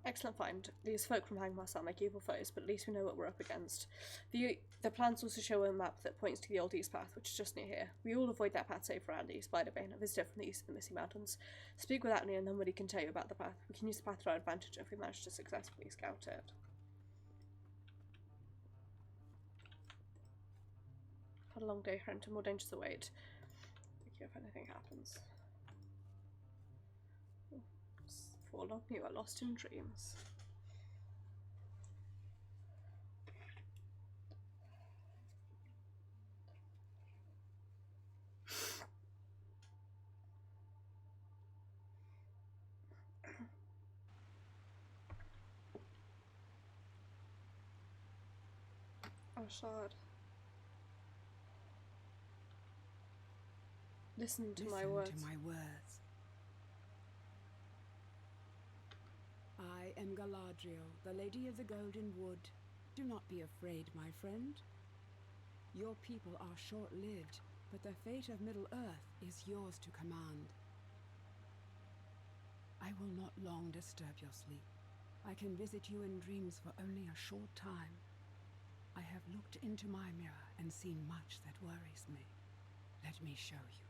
Excellent find. These folk from Hangmas are make evil foes, but at least we know what we're up against. The plans also show a map that points to the Old East Path, which is just near here. We all avoid that path save for Andy, Spiderbane, a visitor from the east of the Missy Mountains. Speak with Atney and nobody can tell you about the path. We can use the path to our advantage if we manage to successfully scout it. Had a long day, Hunter. More dangers await. Thank you if anything happens. For long you are lost in dreams. Arshaad. Listen to my words. I am Galadriel, the Lady of the Golden Wood. Do not be afraid, my friend. Your people are short-lived, but the fate of Middle-earth is yours to command. I will not long disturb your sleep. I can visit you in dreams for only a short time. I have looked into my mirror and seen much that worries me. Let me show you.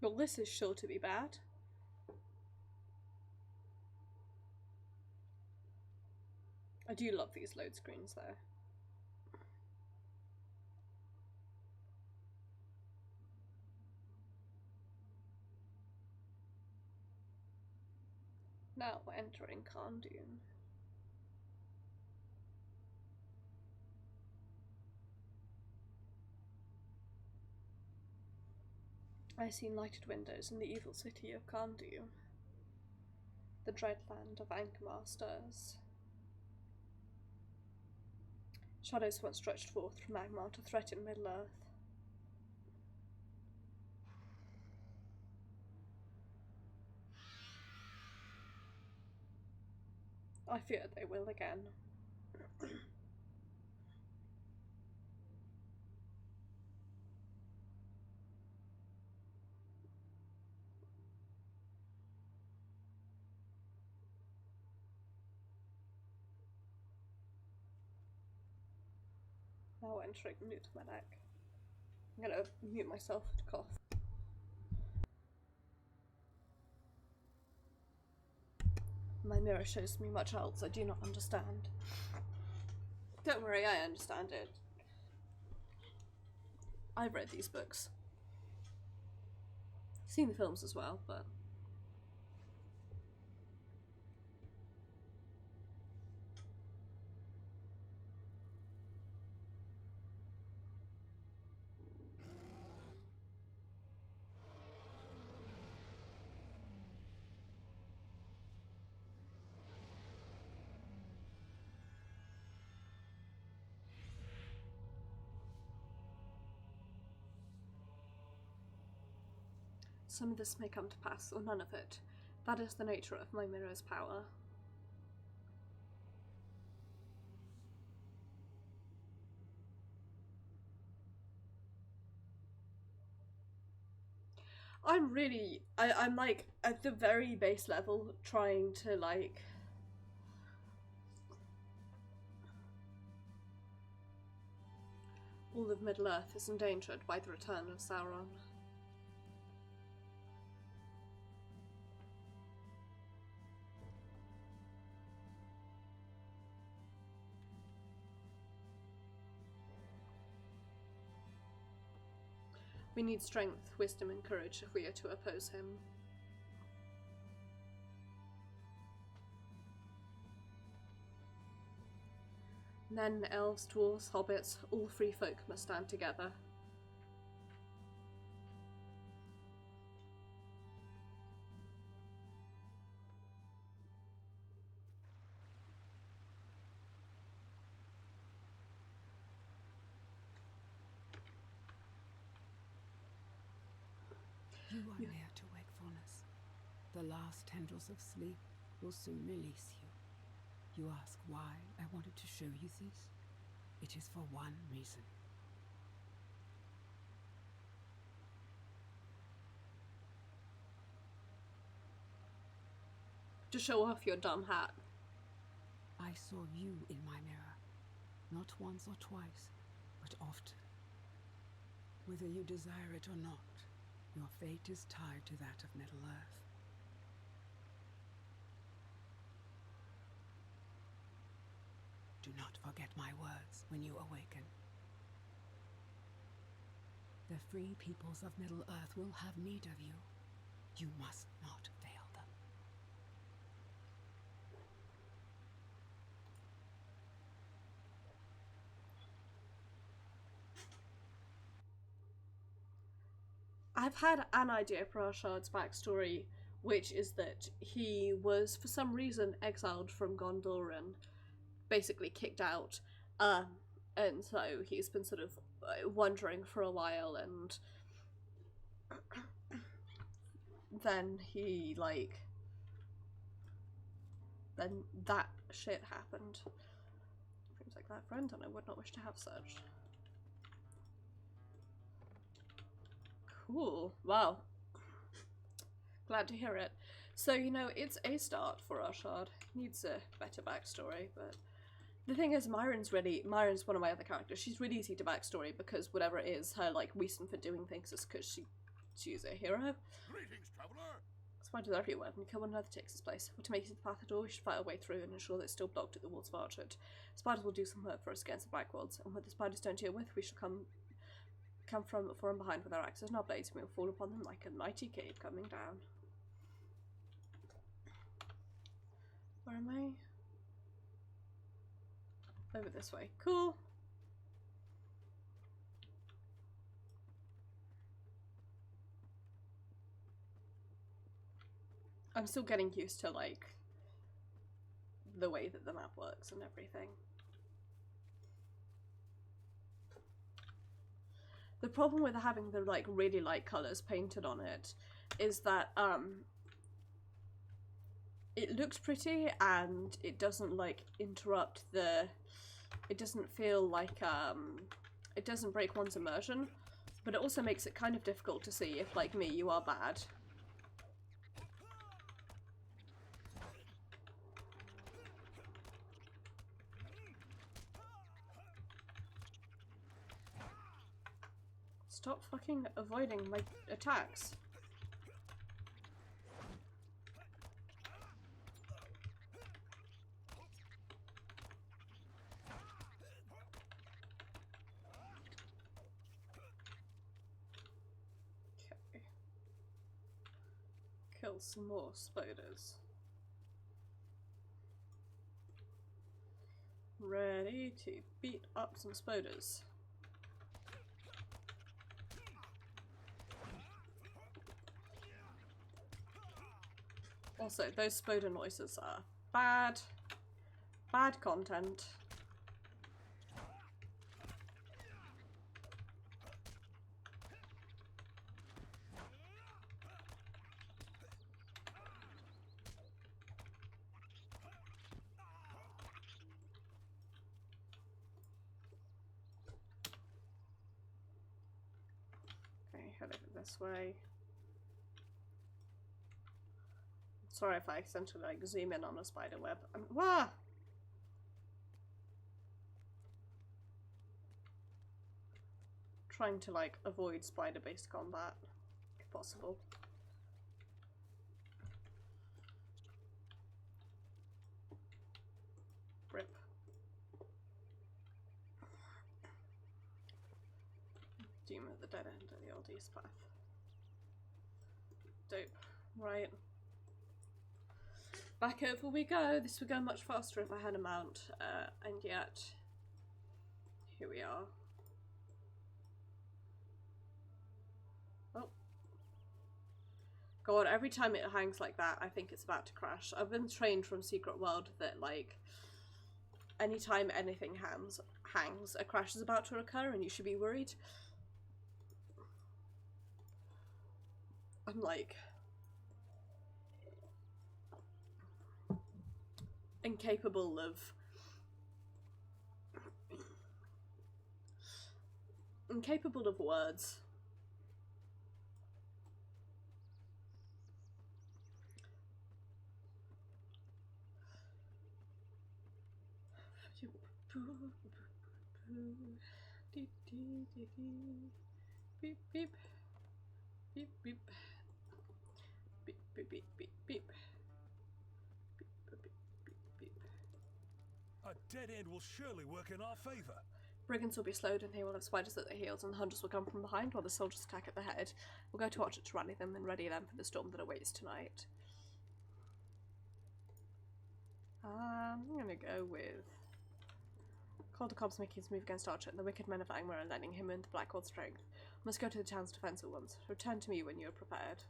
Well, this is sure to be bad. I do love these load screens though. Now we're entering Khandoon. I see lighted windows in the evil city of Khandoon. The dread land of Ankmar stirs. Shadows once stretched forth from Angmar to threaten Middle-earth. I fear they will again. Now entering Nutmanak. I'm gonna mute myself to cough. My mirror shows me much else I do not understand. Don't worry, I understand it. I've read these books. Seen the films as well, but... some of this may come to pass, or none of it. That is the nature of my mirror's power. I'm like, at the very base level, trying to, like... All of Middle-earth is endangered by the return of Sauron. We need strength, wisdom, and courage if we are to oppose him. Men, elves, dwarves, hobbits, all free folk must stand together. You are near to wakefulness. The last tendrils of sleep will soon release you. You ask why I wanted to show you this? It is for one reason. To show off your dumb hat. I saw you in my mirror. Not once or twice, but often. Whether you desire it or not, your fate is tied to that of Middle Earth. Do not forget my words when you awaken. The free peoples of Middle Earth will have need of you. You must not fail them. I've had an idea for Arshaad's backstory, which is that he was, for some reason, exiled from Gondor and basically kicked out. And so he's been sort of wandering for a while, and then he, like, then that shit happened. Things like that, friend, and I would not wish to have such. Cool. Wow. Glad to hear it. So, you know, it's a start for Arshaad. Needs a better backstory, but the thing is, Myron's one of my other characters. She's really easy to backstory because whatever it is, her, like, reason for doing things is because she's a hero. Greetings, traveler. Spiders everywhere, and kill one another takes its place. What to make it the path at all, we should fight our way through and ensure that it's still blocked at the walls of Arshaad. Spiders will do some work for us against the Black Worlds, and when the spiders don't deal with, we shall come from far and behind with our axes and our blades, and we will fall upon them like a mighty cave coming down. Where am I? Over this way. Cool. I'm still getting used to, like, the way that the map works and everything. The problem with having the, like, really light colours painted on it is that, it looks pretty and it doesn't, like, interrupt the... It doesn't feel like, it doesn't break one's immersion, but it also makes it kind of difficult to see if, like me, you are bad. Stop fucking avoiding my attacks. Okay. Kill some more spiders. Ready to beat up some spiders. Also, those spider noises are bad. Bad content. Okay, head over this way. Sorry if I accidentally, like, zoom in on a spider web. Wah! Trying to, like, avoid spider-based combat, if possible. Rip. Doom at the dead end of the old east path. Dope. Right. Back over we go. This would go much faster if I had a mount, and yet here we are. Oh. God, every time it hangs like that, I think it's about to crash. I've been trained from Secret World that, like, anytime anything hangs, a crash is about to occur and you should be worried. I'm like incapable of words. Beep beep beep beep beep beep beep beep beep beep beep. A dead end will surely work in our favor. Brigands will be slowed and they will have spiders at their heels, and the hunters will come from behind while the soldiers attack at the head. We'll go to watch it to rally them and ready them for the storm that awaits tonight. I'm gonna go with Calder Cobb's making his move against Archer, and the wicked men of Angmar are lending him and the Black Lord strength. We must go to the town's defense at once. Return to me when you are prepared.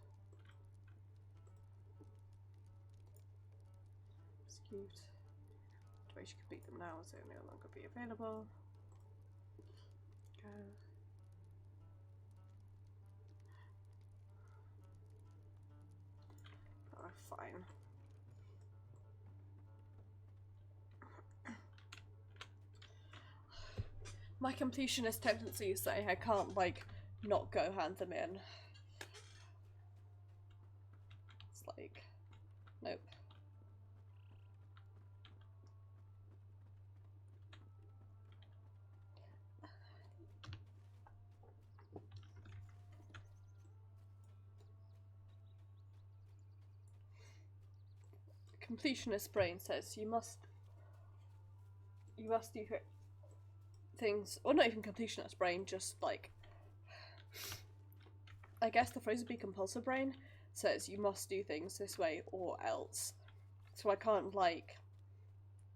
Execute. The way she can beat them now as they will no longer be available. Go. Oh, fine. My completionist tendencies say I can't, like, not go hand them in. It's like, nope. Completionist brain says you must do things, or not even completionist brain, just like, I guess the phrase would be compulsive brain says you must do things this way or else. So I can't, like,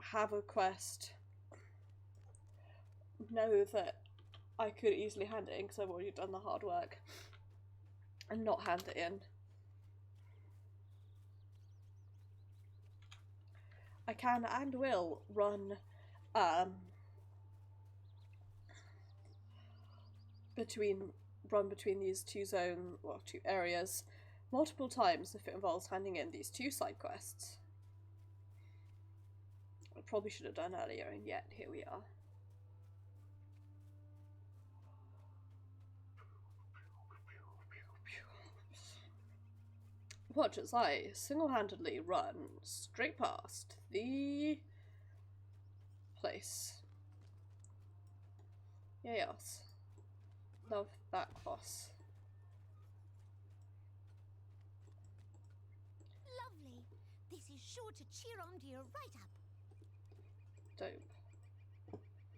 have a quest, know that I could easily hand it in because I've already done the hard work, and not hand it in. I can and will run between these two areas multiple times if it involves handing in these two side quests. I probably should have done earlier, and yet here we are. Watch as I single-handedly run straight past the place. Yes. Love that boss. Lovely. This is sure to cheer Omdir right up. Dope.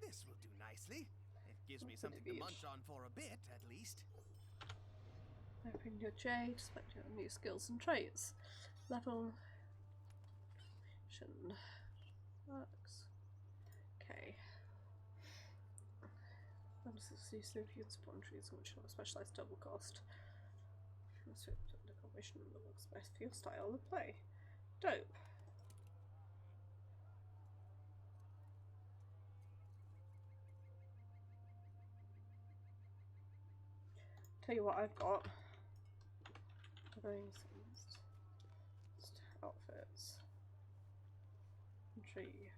This will do nicely. It gives me something to munch on for a bit, at least. Open your J to select your new skills and traits. Level. Works. Okay. Exclusive use spawn trees which have a specialized double cost. The combination that works best for your style of play. Dope. Tell you what I've got. Outfits. Tree.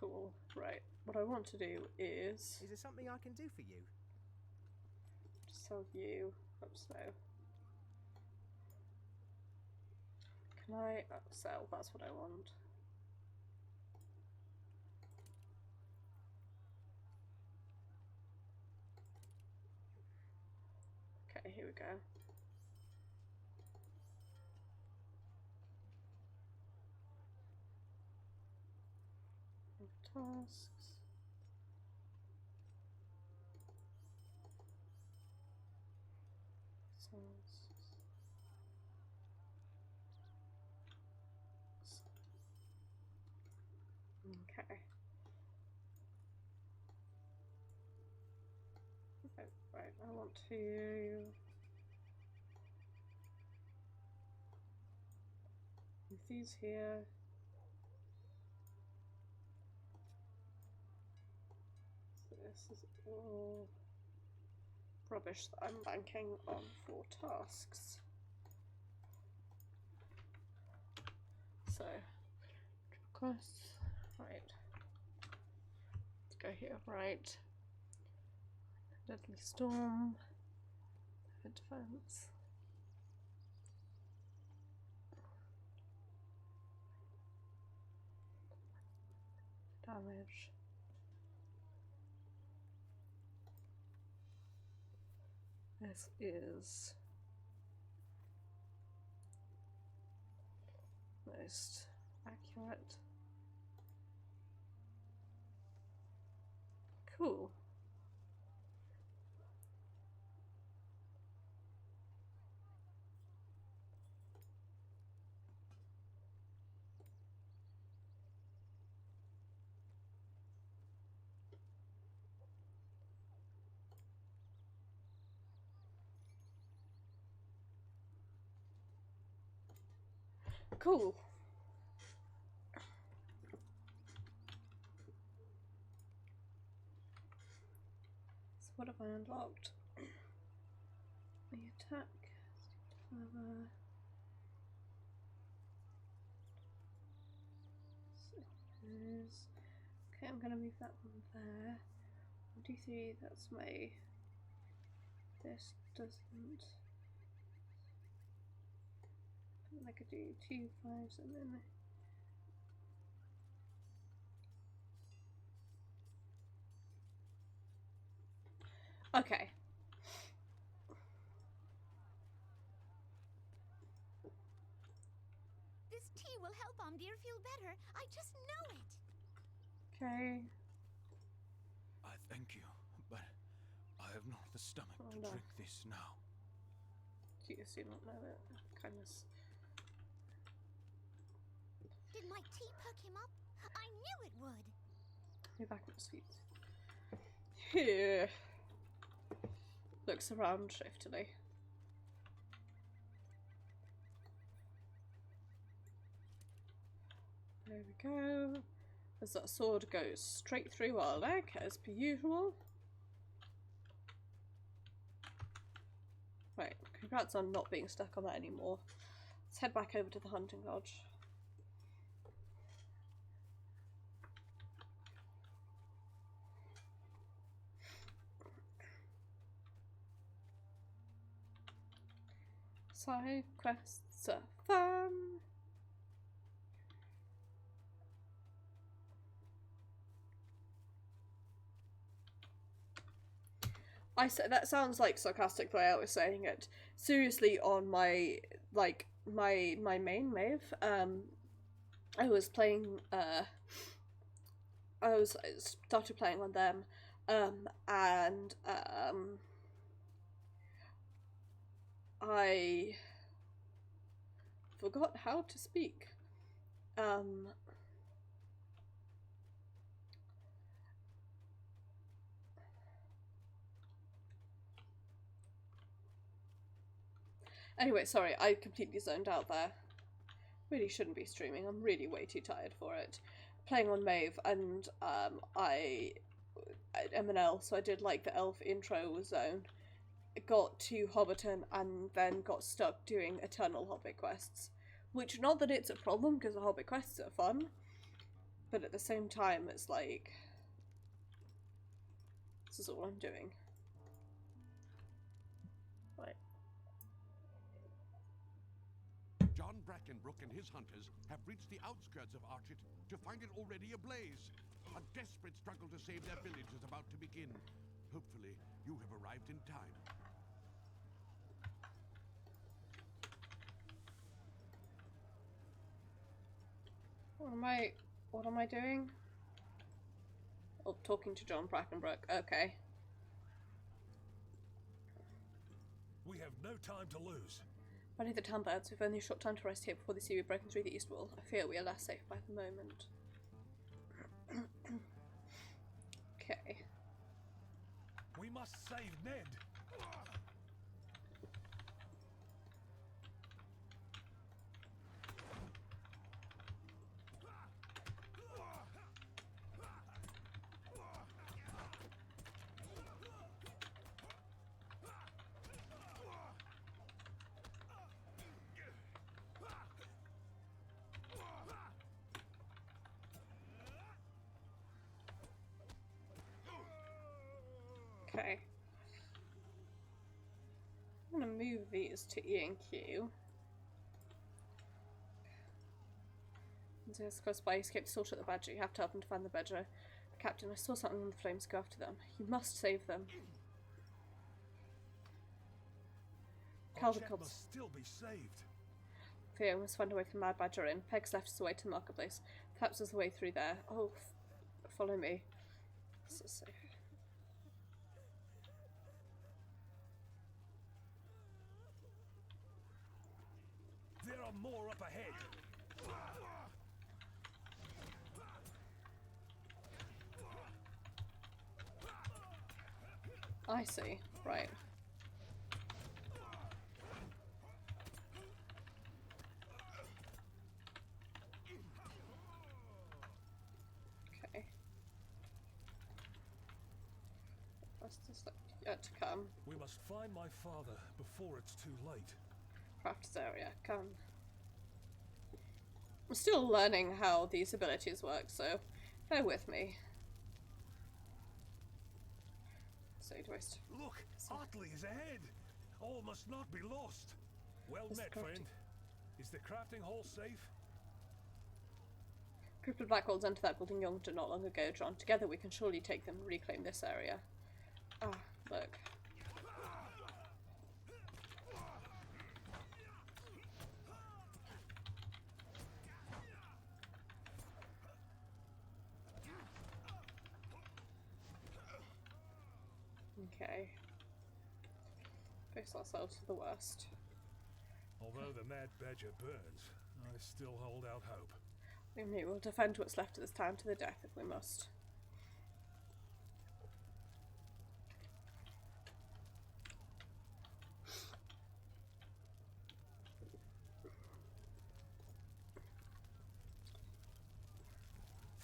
Cool. Right. What I want to do is... Is there something I can do for you? Sell you. Upsell. Can I upsell? That's what I want. Okay, here we go. Tasks. Okay. Okay, right, I want to move these here. this is all rubbish that I'm banking on for tasks. So, quests, right. Let's go here, right. Deadly Storm, Defense. Damage. This is most accurate. Cool. Cool. So what have I unlocked? The attack. Further. Okay, I'm gonna move that one there. 1, 2, 3, that's my. This doesn't. I could do 2 5s and then. Okay. This tea will help Omdir feel better. I just know it. Okay. I thank you, but I have not the stomach to drink this now. Do you not know it? Kindness. Did my tea perk him up? I knew it would. Be back on his feet. Here. Looks around shiftily. There we go. As that sword goes straight through our leg, as per usual. Right, congrats on not being stuck on that anymore. Let's head back over to the hunting lodge. Side quests are fun. I said that sounds like sarcastic the way I was saying it. Seriously, on my my main Maeve, I was playing I started playing on them, and I forgot how to speak. Anyway, sorry, I completely zoned out there. Really shouldn't be streaming. I'm really way too tired for it. Playing on Maeve, and I am an elf, so I did like the elf intro zone. Got to Hobbiton and then got stuck doing Eternal Hobbit quests. Which, not that it's a problem, because the Hobbit quests are fun, but at the same time, it's like, this is all I'm doing. Right. John Brackenbrook and his hunters have reached the outskirts of Arshaad to find it already ablaze. A desperate struggle to save their village is about to begin. Hopefully, you have arrived in time. What am I doing? Oh, talking to John Brackenbrook. Okay. We have no time to lose. Ready the town birds. We've only a short time to rest here before they see we breaking through the east wall. I fear we are less safe by the moment. Okay. We must save Ned. Okay. I'm gonna move these to E and Q. And so close by, escaped assault at the Badger. You have to help them to find the Badger. Captain, I saw something in the flames. Go after them. You must save them. Chet must still be saved. Theo must find a way for Mad Badger in. Peg's left us the way to the marketplace. Perhaps there's a way through there. Oh, follow me. This is safe. There are more up ahead. I see. Right. Okay. What's this yet to come? We must find my father before it's too late. Crafters area. Come. I'm still learning how these abilities work, so bear with me. So do I Look, Otley is ahead. All must not be lost. Well met, friend. Is the crafting hall safe? A group of Black Wolves entered that building not long ago, John. Together we can surely take them and reclaim this area. Ah, look. Okay. Face ourselves for the worst. Although the Mad Badger burns, I still hold out hope. We will defend what's left of this town to the death if we must.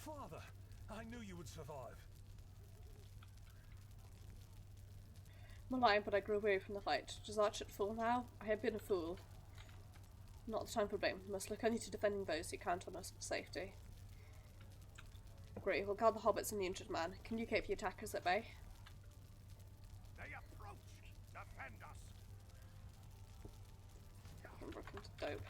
Father, I knew you would survive. I'm alive, but I grew weary from the fight. Does Arshaad fall now? I have been a fool. Not the time for blame. We must look only to defending those who count on us for safety. Agree. We'll guard the hobbits and the injured man. Can you keep the attackers at bay? They approach. Defend us. I'm broken to dope.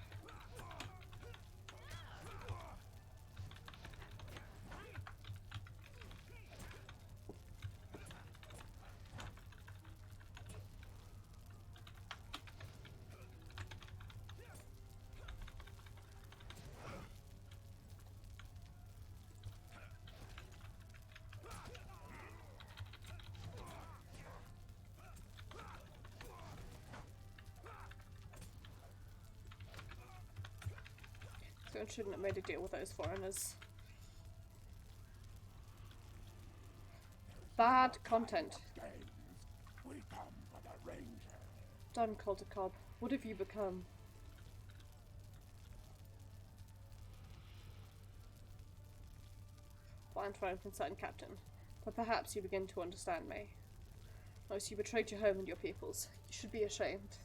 So I shouldn't have made a deal with those foreigners. Bad content. We come for the ranger. Done, Calder Cobb. What have you become? Blind, triumph, and certain captain. But perhaps you begin to understand me. Most you betrayed your home and your peoples. You should be ashamed.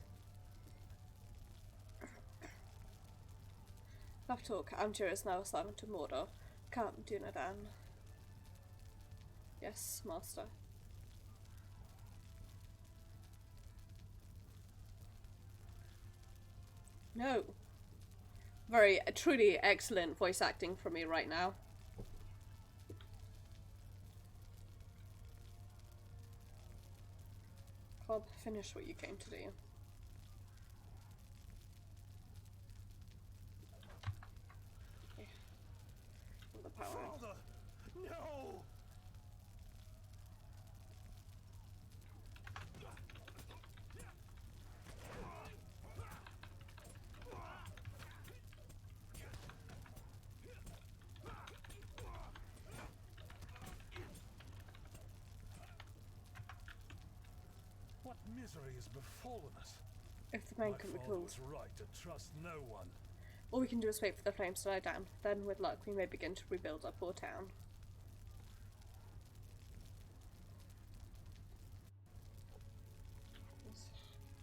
Enough talk. Amtir is now a servant to Mordor. Come, Dunedain. Yes, master. No. Very, truly excellent voice acting from me right now. Cobb, finish what you came to do. The power. Father, no! What misery has befallen us? If the man My can be father cooled. was right to trust no one. All we can do is wait for the flames to die down. Then, with luck, we may begin to rebuild our poor town.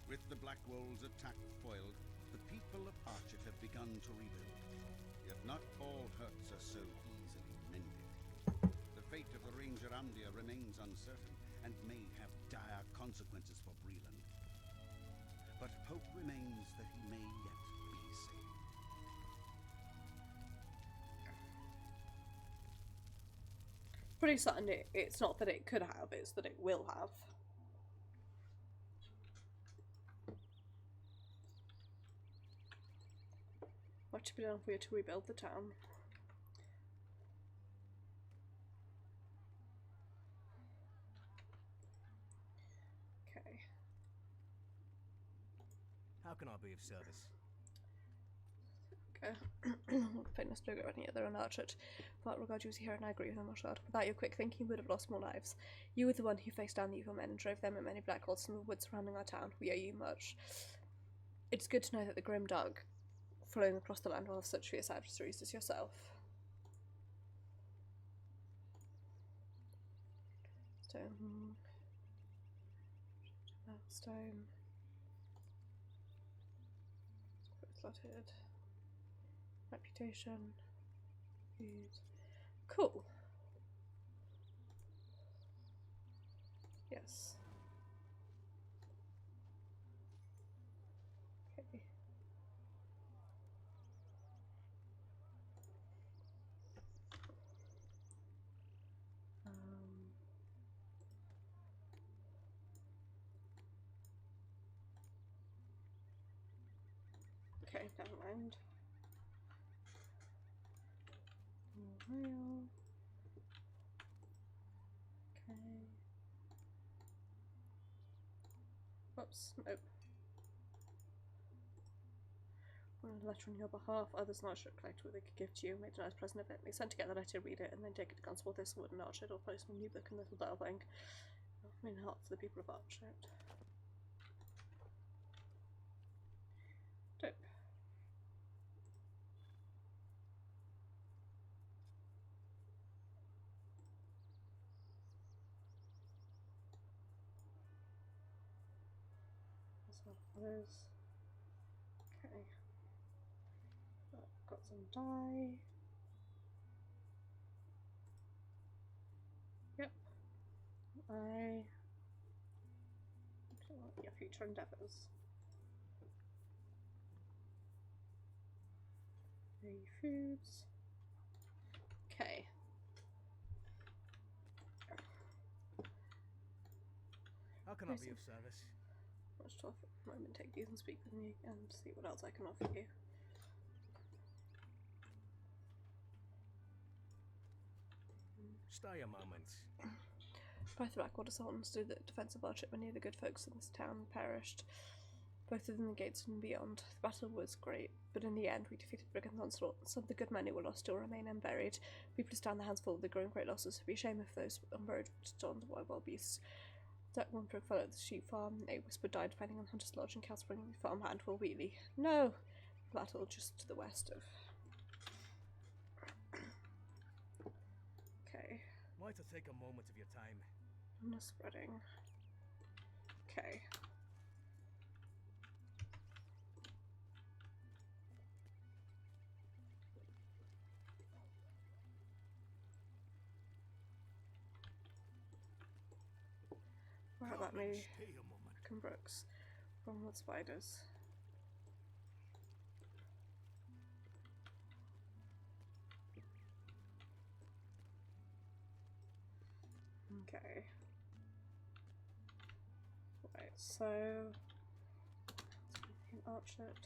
With the Black Wolves' attack foiled, the people of Arshaad have begun to rebuild. Yet not all hurts are so easily mended. The fate of the Ranger Amdir remains uncertain, and may have dire consequences for Breland. But hope remains that he may yet be saved. Pretty certain it's not that it could have, it's that it will have. What should be done for you to rebuild the town? Okay. How can I be of service? Fitness to go any other on Arshaad. But regard you as a hero, and I agree with him, Arshaad. Without your quick thinking, we would have lost more lives. You were the one who faced down the evil men and drove them and many black holes from the woods surrounding our town. We owe you much. It's good to know that the grim dark flowing across the land will have such fierce adversaries as yourself. Stone. Stone. Slotted. Reputation. Use. Cool. Yes. Okay. Okay, never mind. Ohio. Okay. Oops, nope. Wrote a letter on your behalf. Others not should collect what they could give to you. Made a nice present of it. They sent to get the letter, read it, and then take it to Constable Thistlewood and Arshaad, or post my new book and little darling. I mean, heart to the people of Arshaad. Dope. Others. Okay. Got some dye. Yep. Yeah, future endeavours. 3 foods. Okay. How can I be of service? Much to offer. I'm going to take these and speak with me and see what else I can offer you. Stay a moment. Both the Blackwater Sultans stood the defence of Arshaad. Many of the good folks in this town perished, both within the gates and beyond. The battle was great, but in the end we defeated Brigand's onslaught. Some of the good men who were lost still remain unburied. People stand their hands full of the growing great losses. It would be a shame if those unburied were still on the wild beasts. That one fellow at the sheep farm, a whisper died fighting on Hunter's Lodge and Cal Spring farmhand for Wheatley. No! Battle just to the west of. Okay. Might I take a moment of your time? I'm not spreading. Okay. What about me? Brooks. From what spiders? Okay. Right, so Arshaad.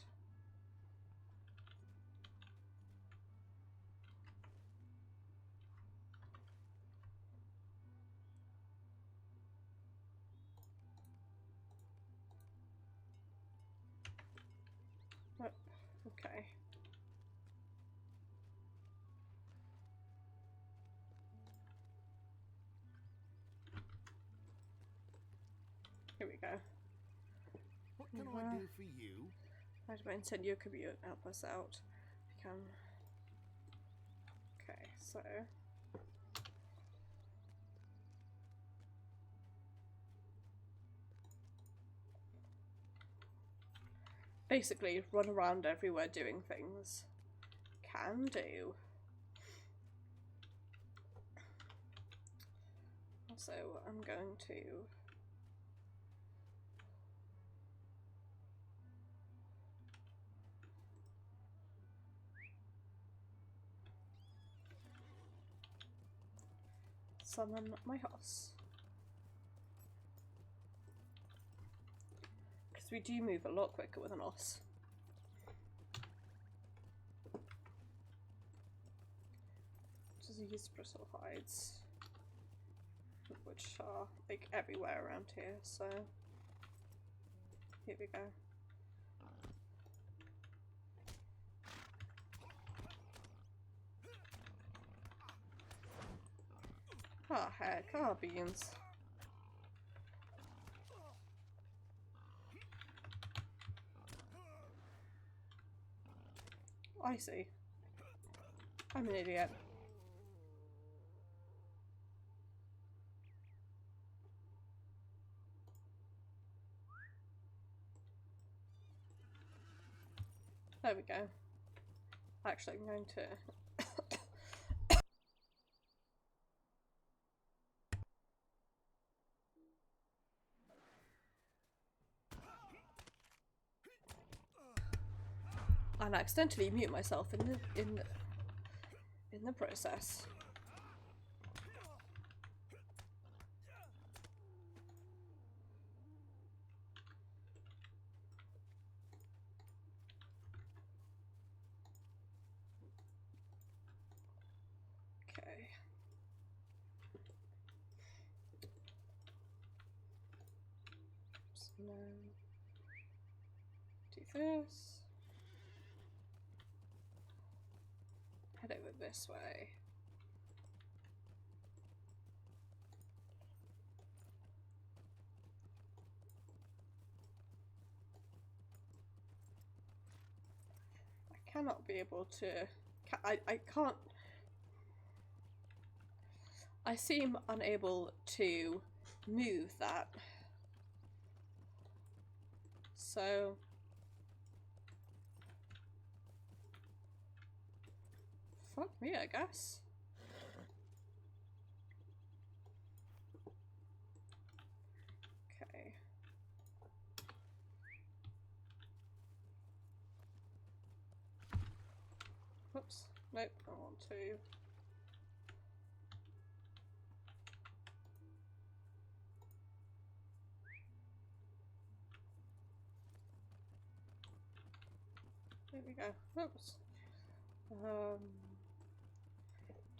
Yep, okay. Here we go. What can I do for you? I'd mind send you a commute, help us out. If you can. Okay, so basically run around everywhere doing things. Can do. So I'm going to summon my horse. Because we do move a lot quicker with an os. Disease brittle hides, which are like everywhere around here, so here we go. Ah, heck, ah, beans. I see. I'm an idiot. There we go. Actually, I'm going to and accidentally mute myself in the process. Okay. So now do this. Head over this way. I cannot be able to. I can't. I seem unable to move that. So. Fuck me, I guess. Okay. Whoops. Nope, I want to. There we go. Oops.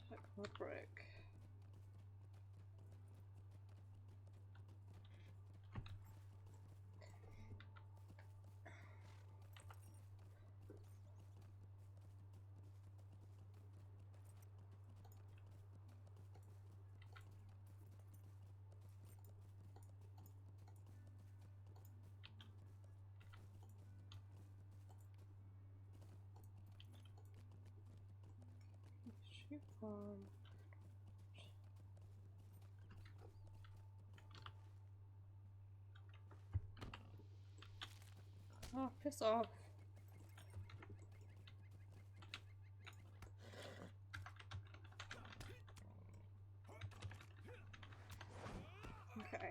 Take my brick. Shoot farm. Oh, piss off. Okay.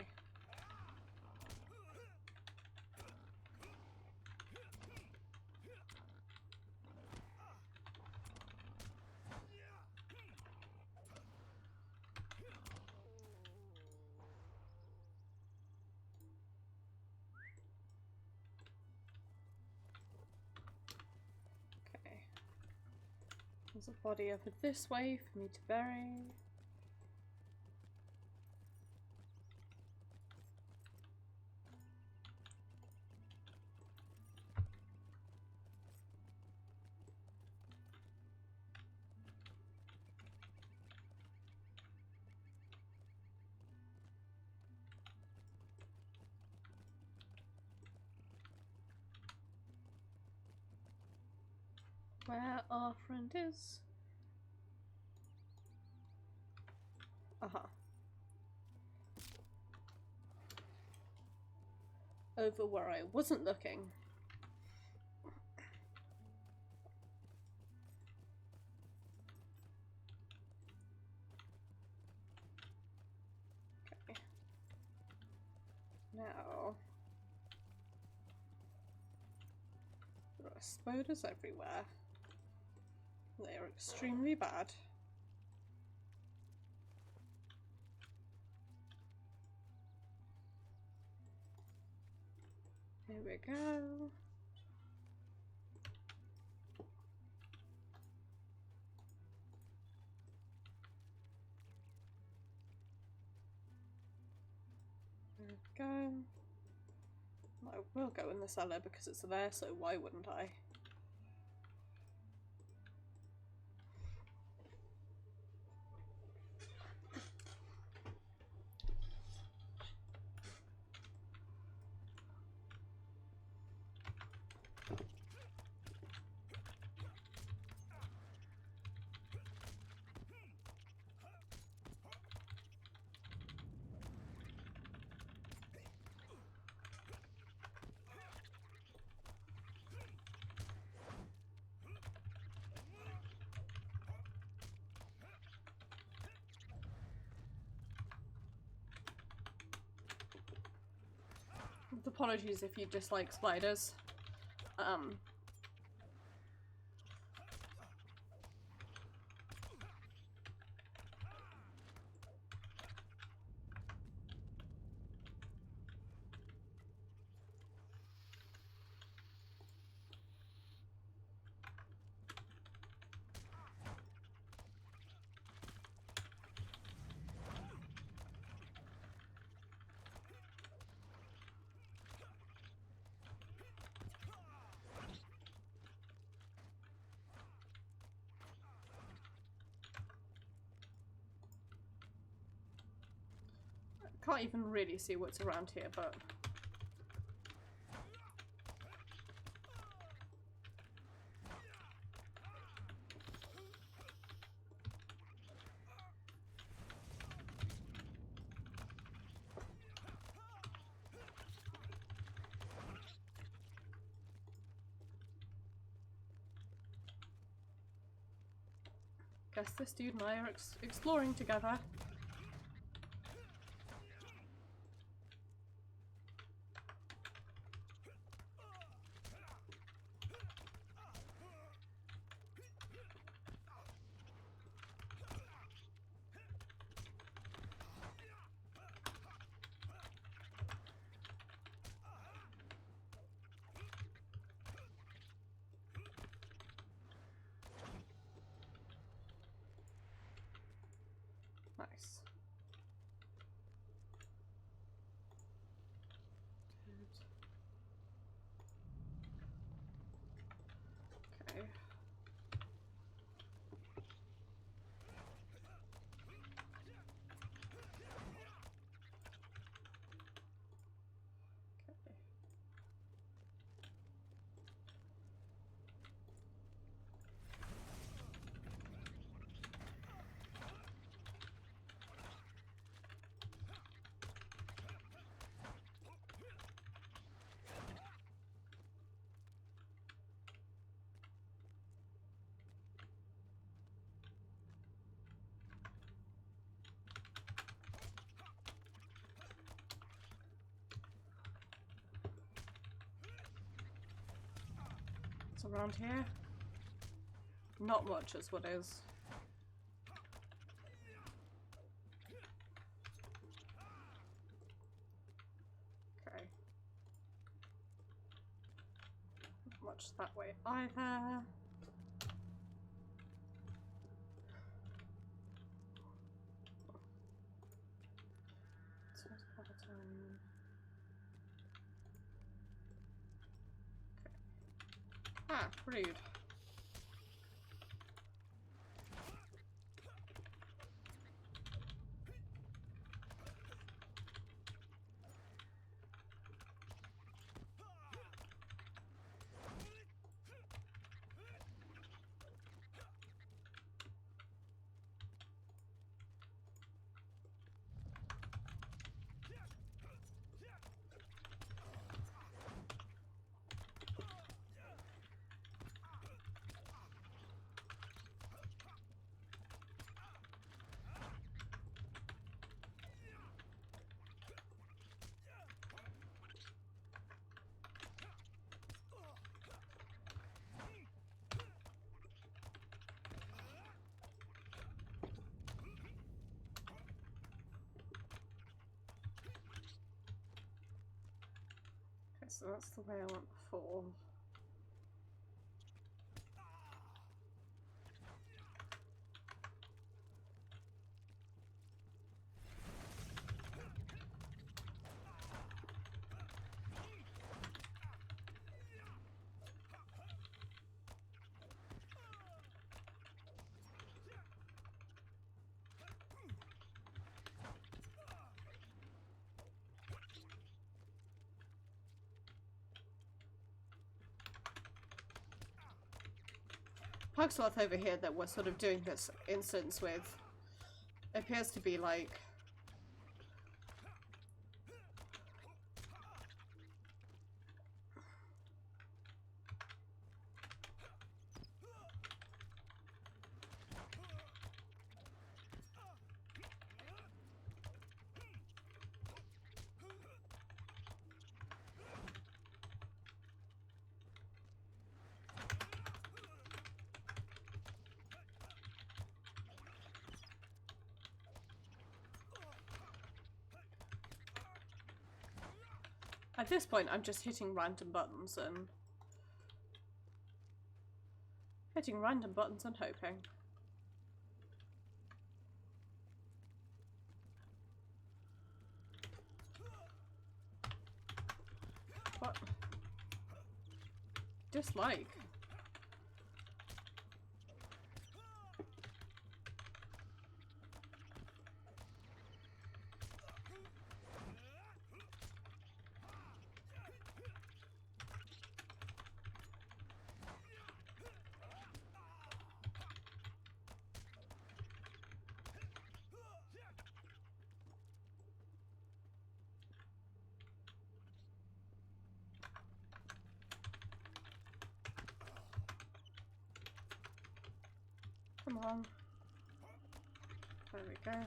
Okay. There's a body over this way for me to bury. Where our friend is. Aha. Over where I wasn't looking. Now, there are spiders everywhere. They are extremely bad. Here we go. There we go. I will go in the cellar because it's there, so why wouldn't I? Apologies if you dislike spiders. Can't even really see what's around here, but guess this dude and I are exploring together. Nice. Okay. Around here? Not much is what is. Okay. Not much that way either. Ah, rude. So that's the way I went before. Pugsworth over here that we're sort of doing this instance with appears to be like at this point I'm just hitting random buttons and hoping. What? Dislike. Come on. There we go.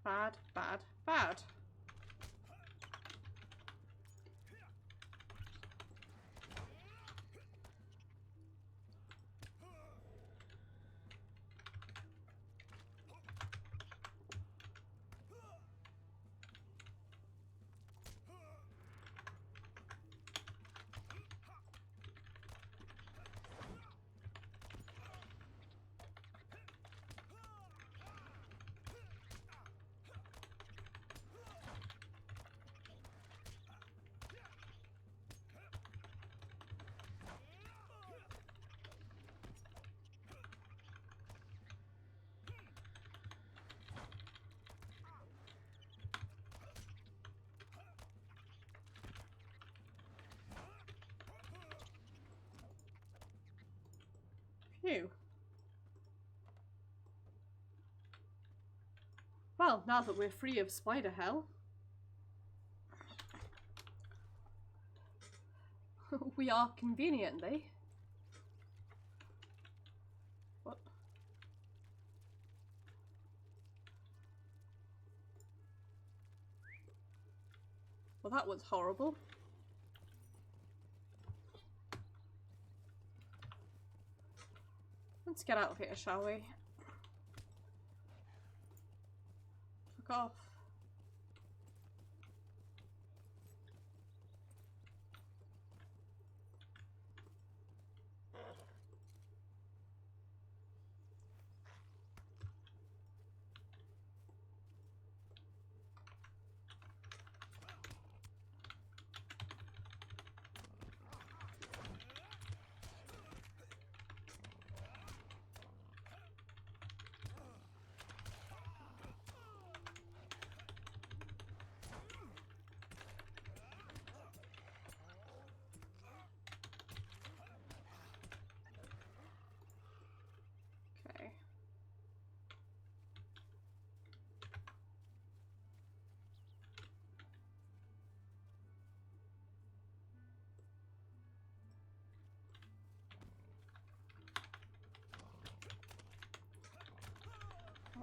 Bad, bad, bad. Phew. Well, now that we're free of spider hell, we are conveniently. What? Well, that was horrible. Let's get out of here, shall we? Fuck off.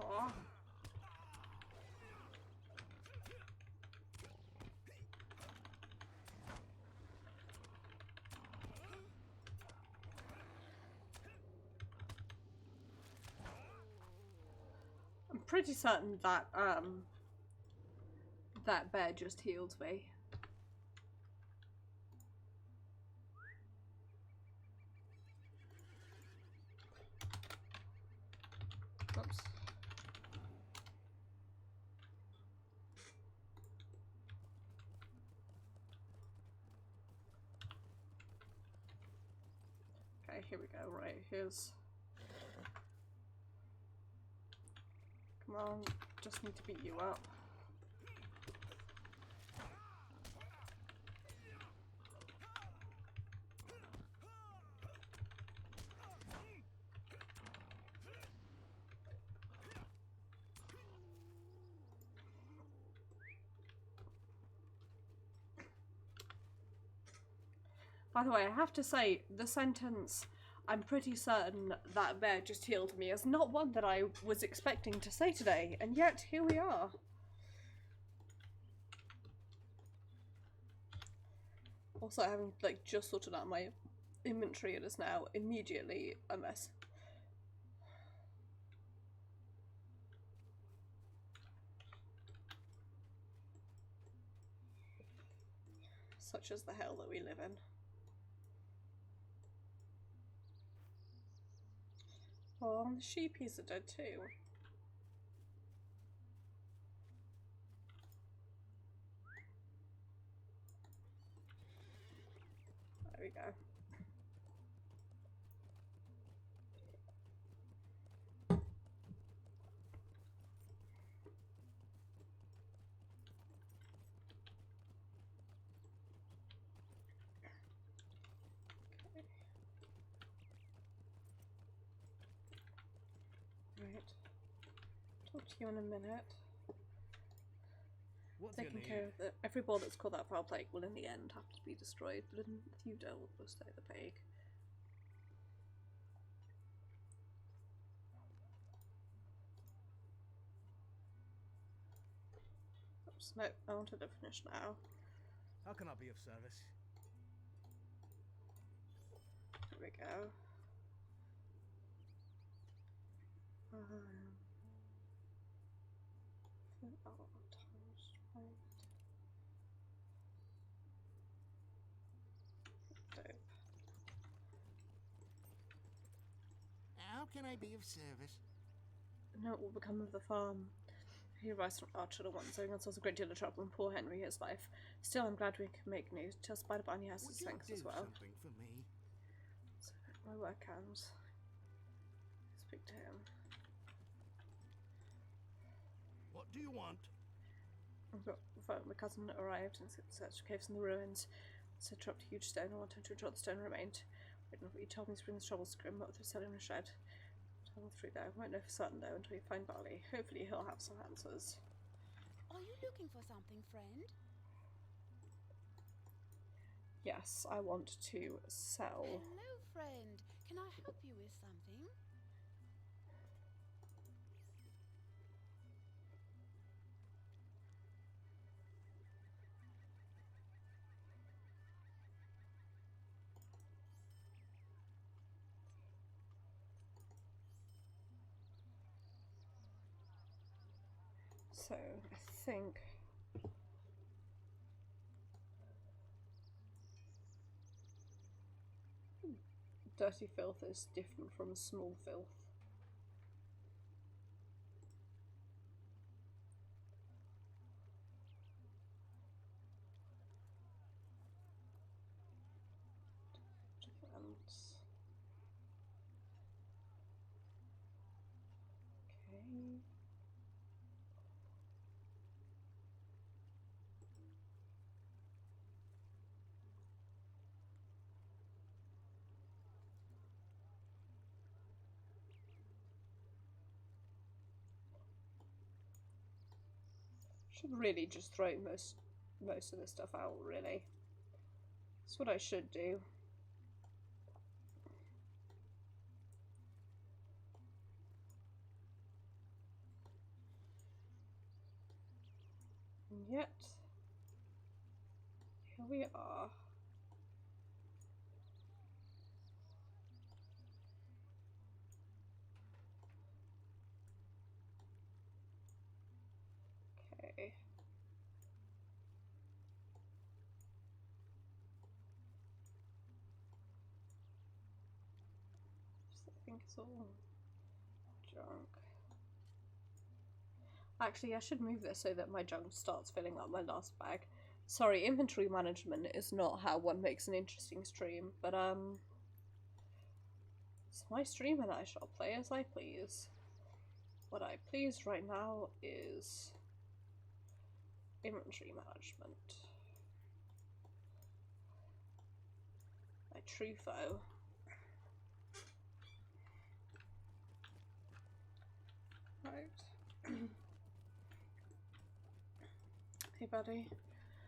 Aww. I'm pretty certain that that bear just healed me. Oops. Okay, here we go. Right, here's. Come on, just need to beat you up. By the way, I have to say, the sentence, "I'm pretty certain that bear just healed me," is not one that I was expecting to say today, and yet here we are. Also, having like just sorted out my inventory, it is now immediately a mess. Such is the hell that we live in. Oh, and the sheepies are dead too. There we go. Right. Talk to you in a minute. Taking care of the every ball that's caught that foul plague will in the end have to be destroyed, but if you don't, we'll stay the plague. Oops, no, I wanted to finish now. How can I be of service? There we go. How can I be of service? No, it will become of the farm. He arrives from Arshaad once, saving us a great deal of trouble and poor Henry his life. Still, I'm glad we can make news. Tell Spider Bunny has his thanks as well. Something for me? So, my work hands. Speak to him. What do you want? I've got my cousin arrived and searched caves in the ruins. So dropped a huge stone. I want him to ensure the stone remained. Wait, what you told me brings troubles to Grim, but through selling a shed. Travel through there. Won't know for certain though until you find Barley. Hopefully he'll have some answers. Are you looking for something, friend? Yes, I want to sell. Hello, friend. Can I help you with something? So, I think dirty filth is different from small filth. Okay. Should really just throw most of this stuff out, really. That's what I should do. yet here we are. Okay. I think it's all junk. Actually, I should move this so that my junk starts filling up my last bag. Sorry, inventory management is not how one makes an interesting stream, but it's my stream and I shall play as I please. What I please right now is inventory management. My true foe. Right. Hey buddy.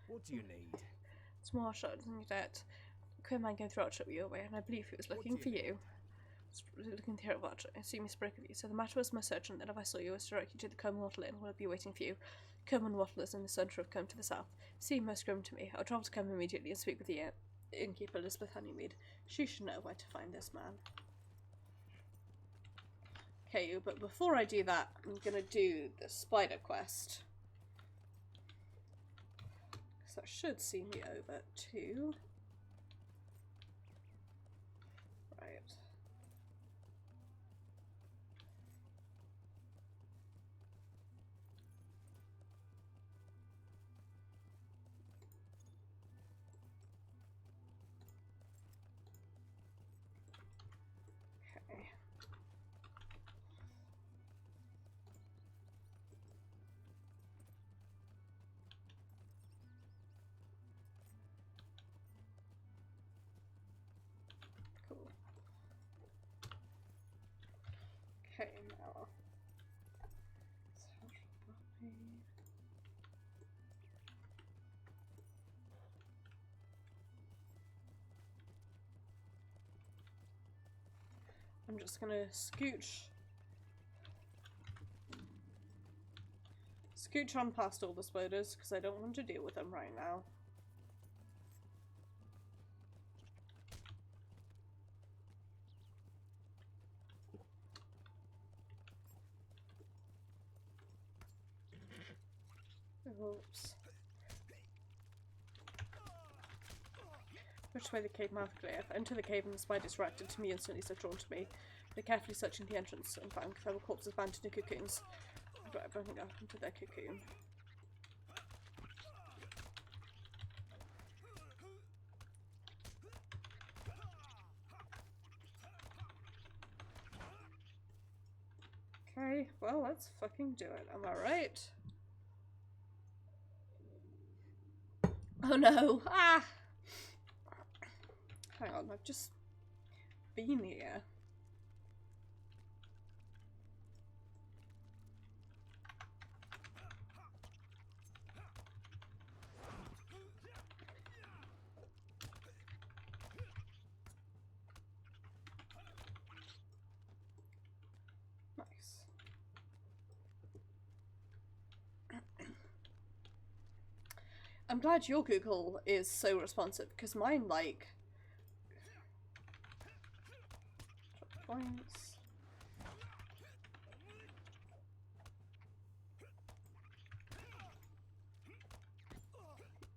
What do you need? It's Arshaad, isn't it? Quillman came through Arshaad your way, and I believe he was looking for you. Looking through Arshaad, I assume he spoke of you. So the matter was most urgent that if I saw you, I was to direct you to the Combe Wattle Inn, where I'll be waiting for you. Combe Wattle is in the centre of Combe to the south. Seemed most grim to me. I'll travel to Combe immediately and speak with the innkeeper Elizabeth Honeymead. She should know where to find this man. Okay, but before I do that, I'm gonna do the spider quest. So that should see me over to... Right. Okay. Cool. Okay, now. I'm just gonna scooch on past all the spiders because I don't want to deal with them right now. Oops. Which way the cave mouth clear? If I enter the cave and the spiders reacted to me instantly, so drawn to me. They're carefully searching the entrance and found there were corpses bound into cocoons. Right, everything up into their cocoon. Okay, well, let's fucking do it. Am I right? Oh no! Ah! Hang on, I've just been here. Nice. I'm glad your Google is so responsive because mine, like, points.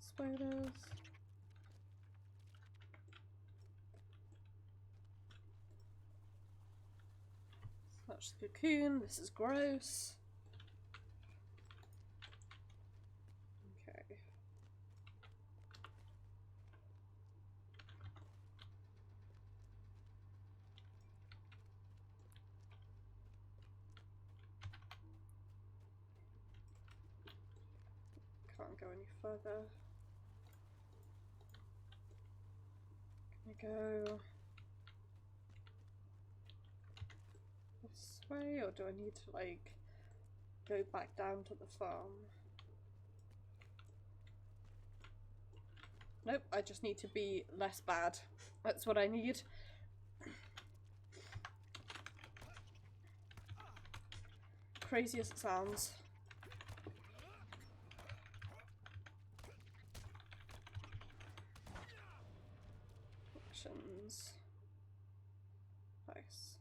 Spiders. Touch the cocoon. This is gross. Okay. Can't go any further. Can I go this way, or do I need to, like, go back down to the farm? Nope, I just need to be less bad. That's what I need. Crazy as it sounds. Mountains. Nice.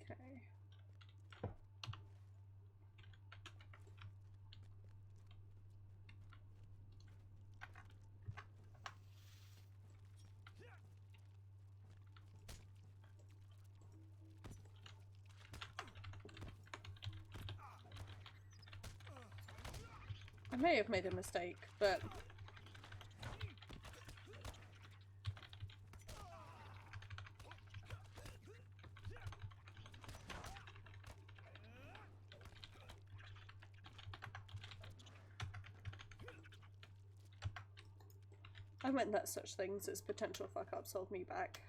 Okay. I may have made a mistake, but I wouldn't let such things as potential fuck-ups hold me back.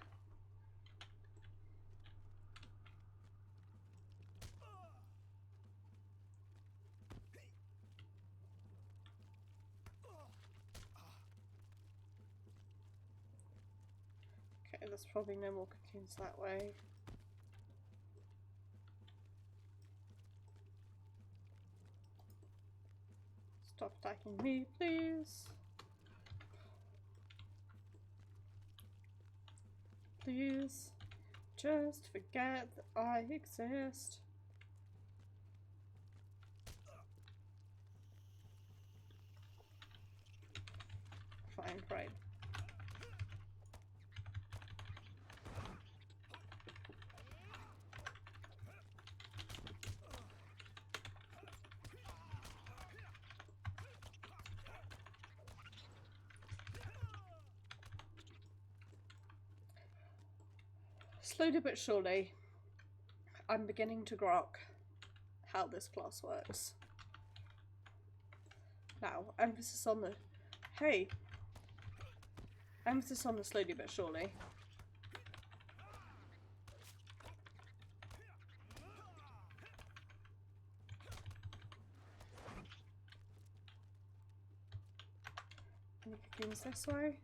Okay, there's probably no more cocoons that way. Stop attacking me, please. Please, just forget that I exist. Fine, right. Slowly but surely, I'm beginning to grok how this class works. Now, emphasis on the... Hey! Emphasis on the slowly but surely. Any cocoons this way?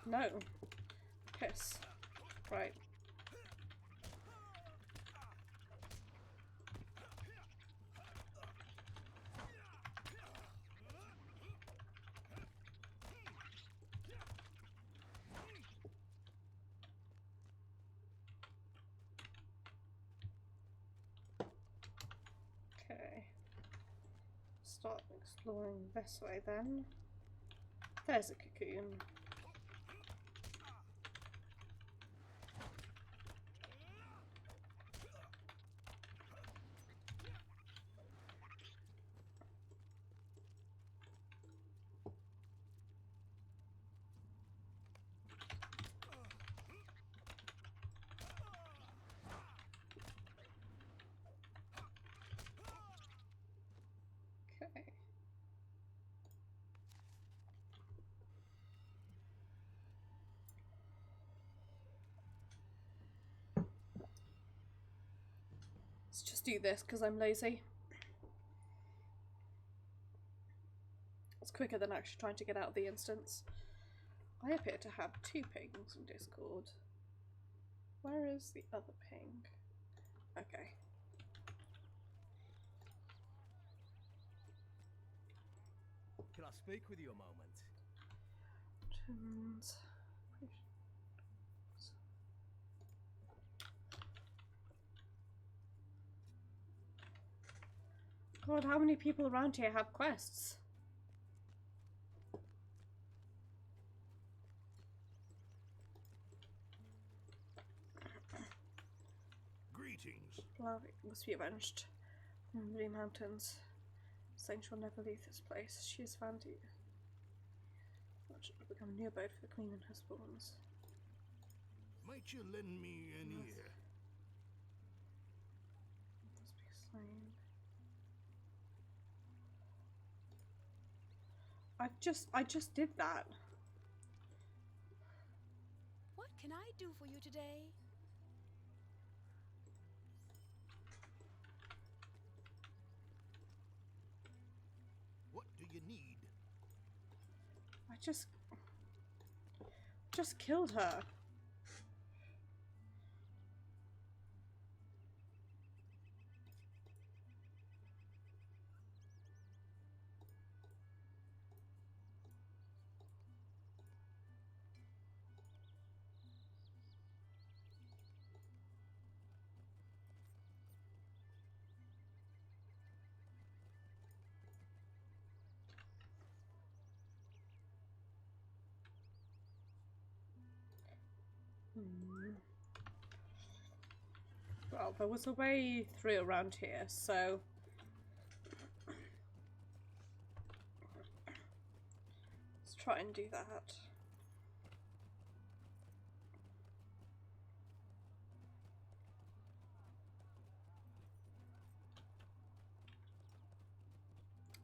No. Piss. Right. Okay. Start exploring this way then. There's a cocoon. Okay. Let's just do this because I'm lazy. It's quicker than actually trying to get out of the instance. I appear to have 2 pings in Discord. Where is the other ping? Okay. Can I speak with you a moment? God, how many people around here have quests? Greetings. Larry must be avenged. From the mountains. Saying she'll never leave this place. She has found you. What should become a new abode for the queen and her spawns. Might you lend me an ear? Must be slain. I just did that. can I do for you today? What do you need? I just killed her. Well, there was a way through around here, so let's try and do that.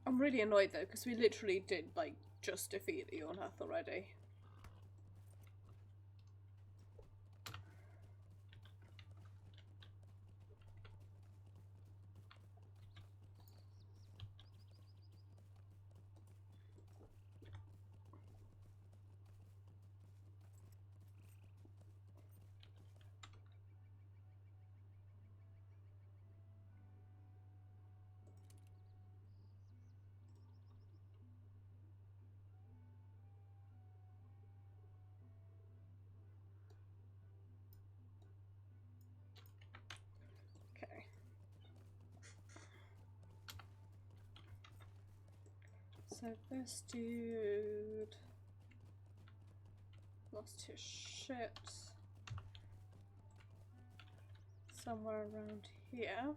I'm really annoyed though, because we literally did, like, just defeat the Ornath already. Okay. So this dude lost his shit somewhere around here.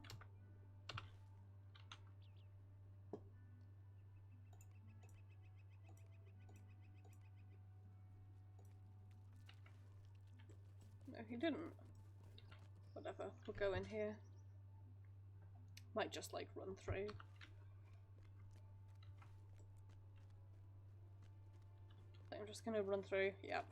No, he didn't. Whatever, we'll go in here. Might just, like, run through. I'm just gonna run through, yep.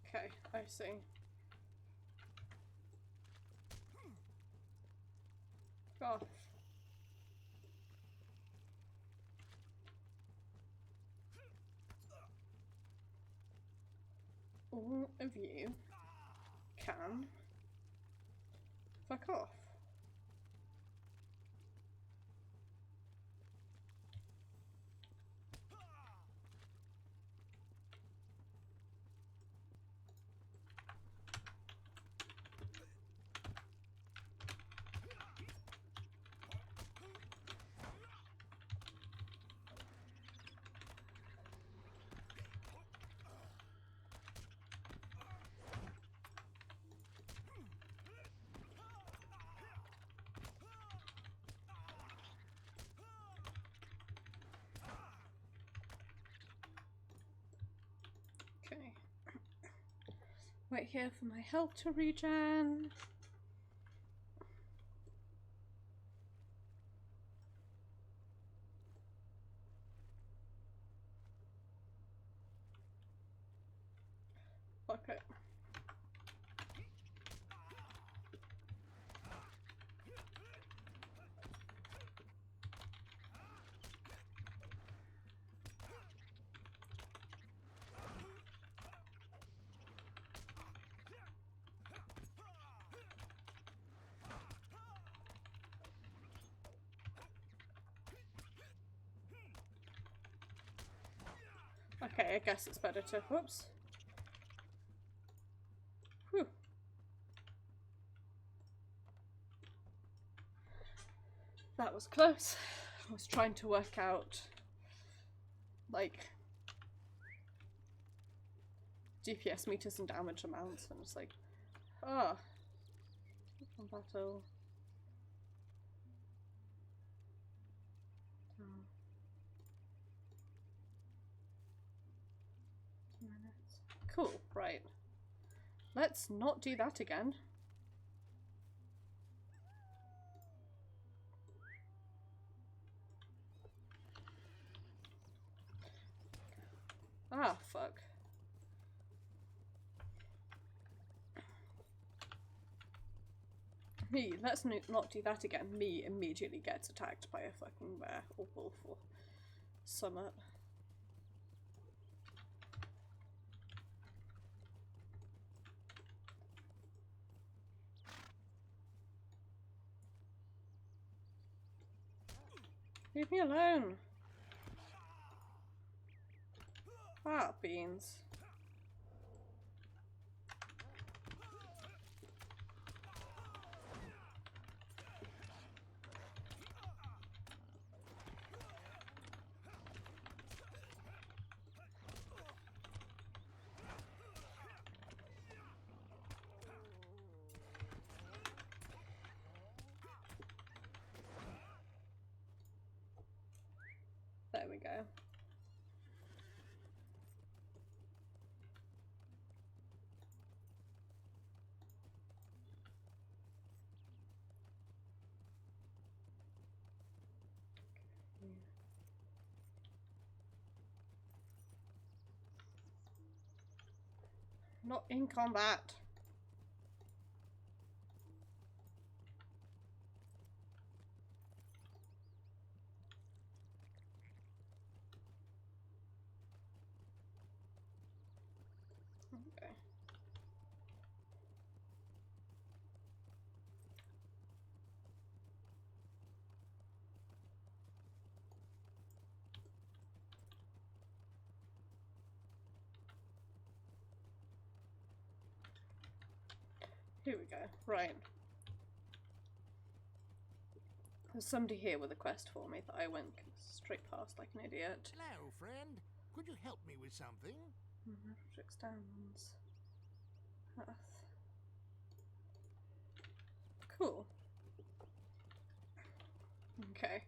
Okay, I see. Off. All of you can fuck off. Okay. Wait here for my health to regen. Okay. Okay, I guess it's better to, whoops. Whew. That was close. I was trying to work out, like, DPS meters and damage amounts, and it's like, ah, oh, battle. Oh. 2 minutes. Cool, right. Let's not do that again. Ah, fuck. Me, let's not do that again. Me immediately gets attacked by a fucking bear or wolf or summit. Leave me alone. Ah, beans. There we go. Not in combat. Okay. Here we go. Right. There's somebody here with a quest for me that I went straight past like an idiot. Hello, friend. Could you help me with something? Extends. Path. Cool. Okay.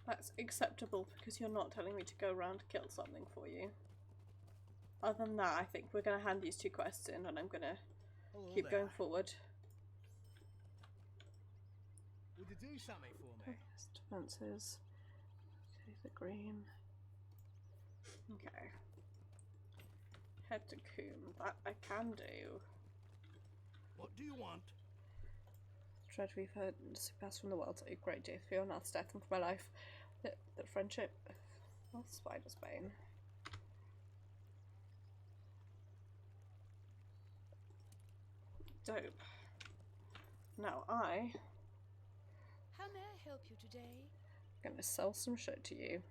That's acceptable because you're not telling me to go around to kill something for you. Other than that, I think we're going to hand these two quests in and I'm going to keep going forward. Would you do something for me? Defenses. Okay, the green. Okay. Head to Coombe. That I can do. What do you want? Try to refer pass from the world to a great deal for your North's death and for my life. The friendship of Spider's Bane. Dope. Now I How may I help you today? am gonna sell some shit to you.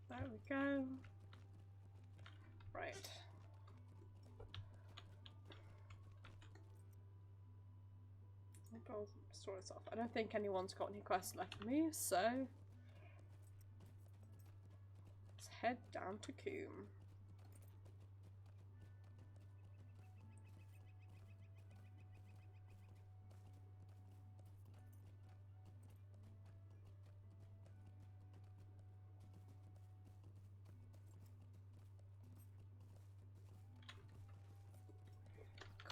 There we go. Right. I'll store this off. I don't think anyone's got any quests left for me, so let's head down to Coombe.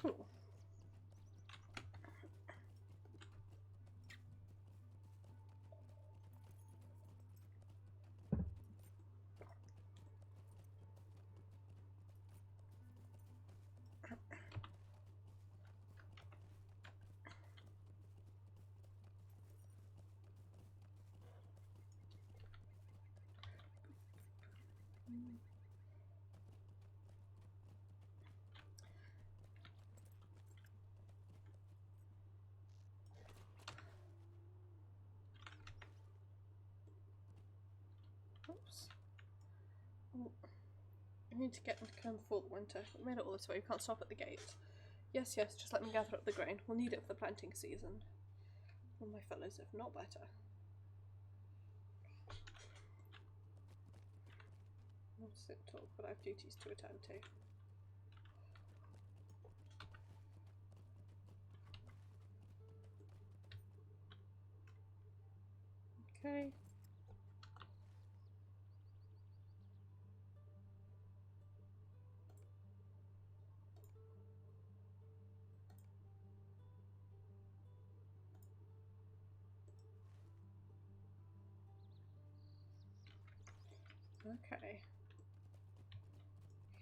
Cool. Oops. Oh. I need to get into Coombe before the winter. We made it all this way, we can't stop at the gate. Yes, yes, just let me gather up the grain. We'll need it for the planting season. All my fellows, if not better. I'll sit talk, but I have duties to attend to. Okay. Okay.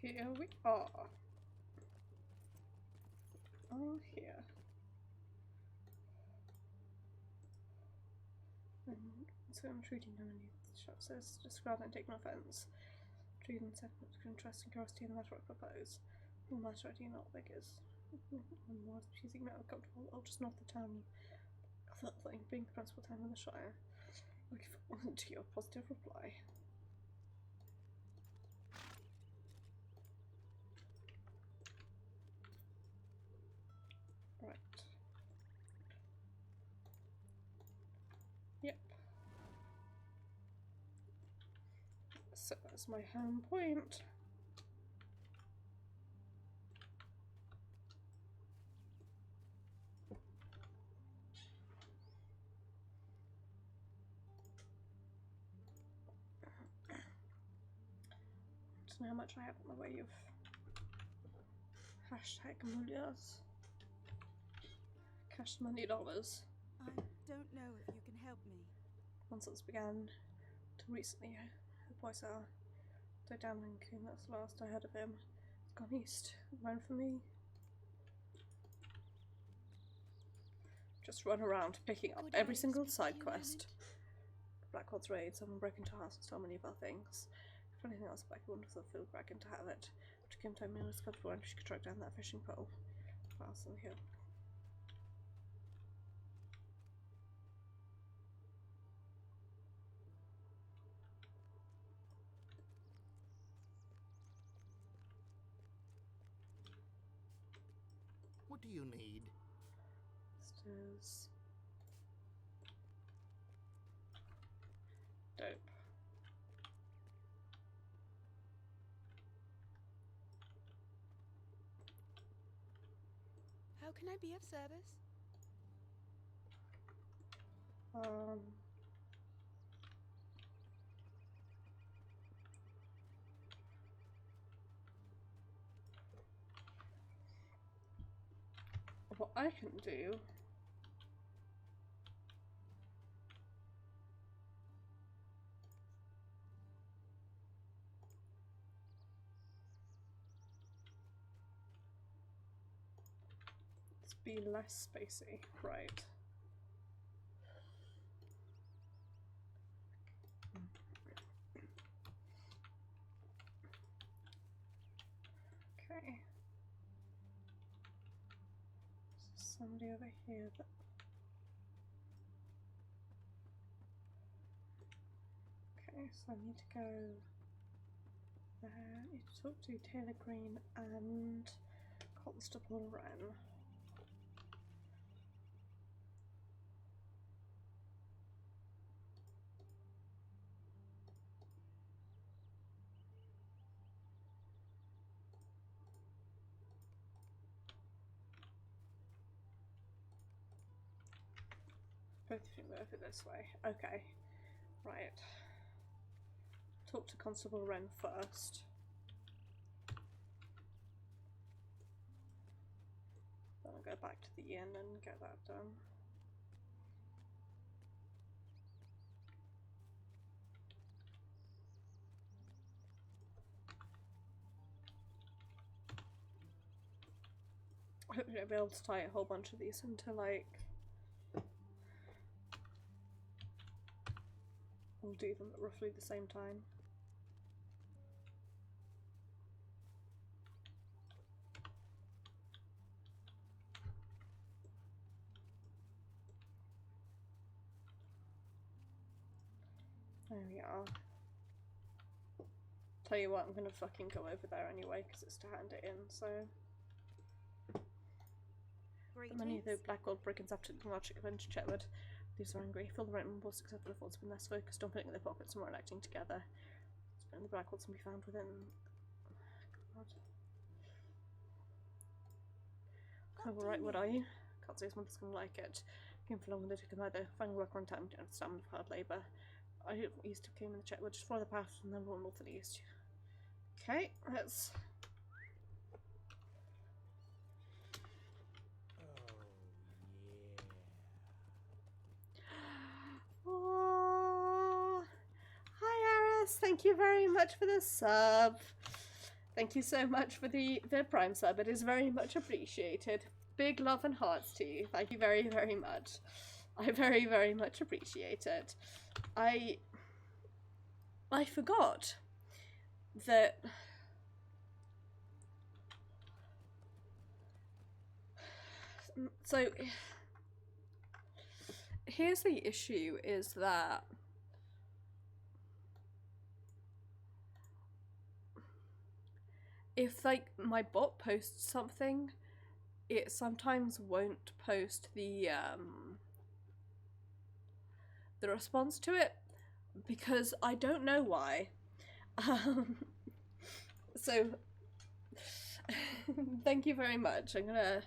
Here we are. Oh, here. So I'm treating them in the shop says, describe and take no offence. Treat them with interest and curiosity in the matter I propose. No matter I do not beggars. I'm more choosing now comfortable. I'll just north the town of that thing, being the principal town in the Shire. Looking forward to your positive reply. Right. Yep. So that's my home point. Don't know how much I have in the way of hashtag millions. Cash money dollars. I don't know if you can help me. Nonsense began to recently voice our so down in Coon, that's the last I heard of him. He's gone east, ran for me. Just run around picking up every single side quest. Blackwood's raid, someone broke into our house and stole many of our things. If anything else, Becky wouldn't have feel dragon to have it. Took him to a meal comfortable and she could track down that fishing pole. Fast on the hill. What do you need? Stairs. Dope. How can I be of service? What I can do is be less spacey, right? Okay. So somebody over here that okay, so I need to go there. I need to talk to Taylor Green and Constable Wren. Both of you move it this way. Okay. Right. Talk to Constable Wren first. Then I'll go back to the inn and get that done. Hopefully I'll be able to tie a whole bunch of these into like we'll do them at roughly the same time. There we are. Tell you what, I'm gonna fucking go over there anyway because it's to hand it in, so. The many of the Blackgold brigands after the logic adventure Chetwood. These are angry. Feel the right impulse except for the thoughts have been less focused on putting in their pockets and more acting together. And the Blackwoods can be found within. God. Oh, alright, what are you? Can't say someone's gonna like it. Came for long and they took them either. Finding work on time, don't understand hard labour. I used to came in the check, we'll just follow the path and then we'll north and east. Okay, let's. Oh, hi Aris, thank you very much for the sub. Thank you so much for the Prime sub, it is very much appreciated. Big love and hearts to you, thank you very, very much. I very, very much appreciate it. I forgot that so here's the issue is that if like my bot posts something, it sometimes won't post the response to it because I don't know why. So thank you very much. I'm gonna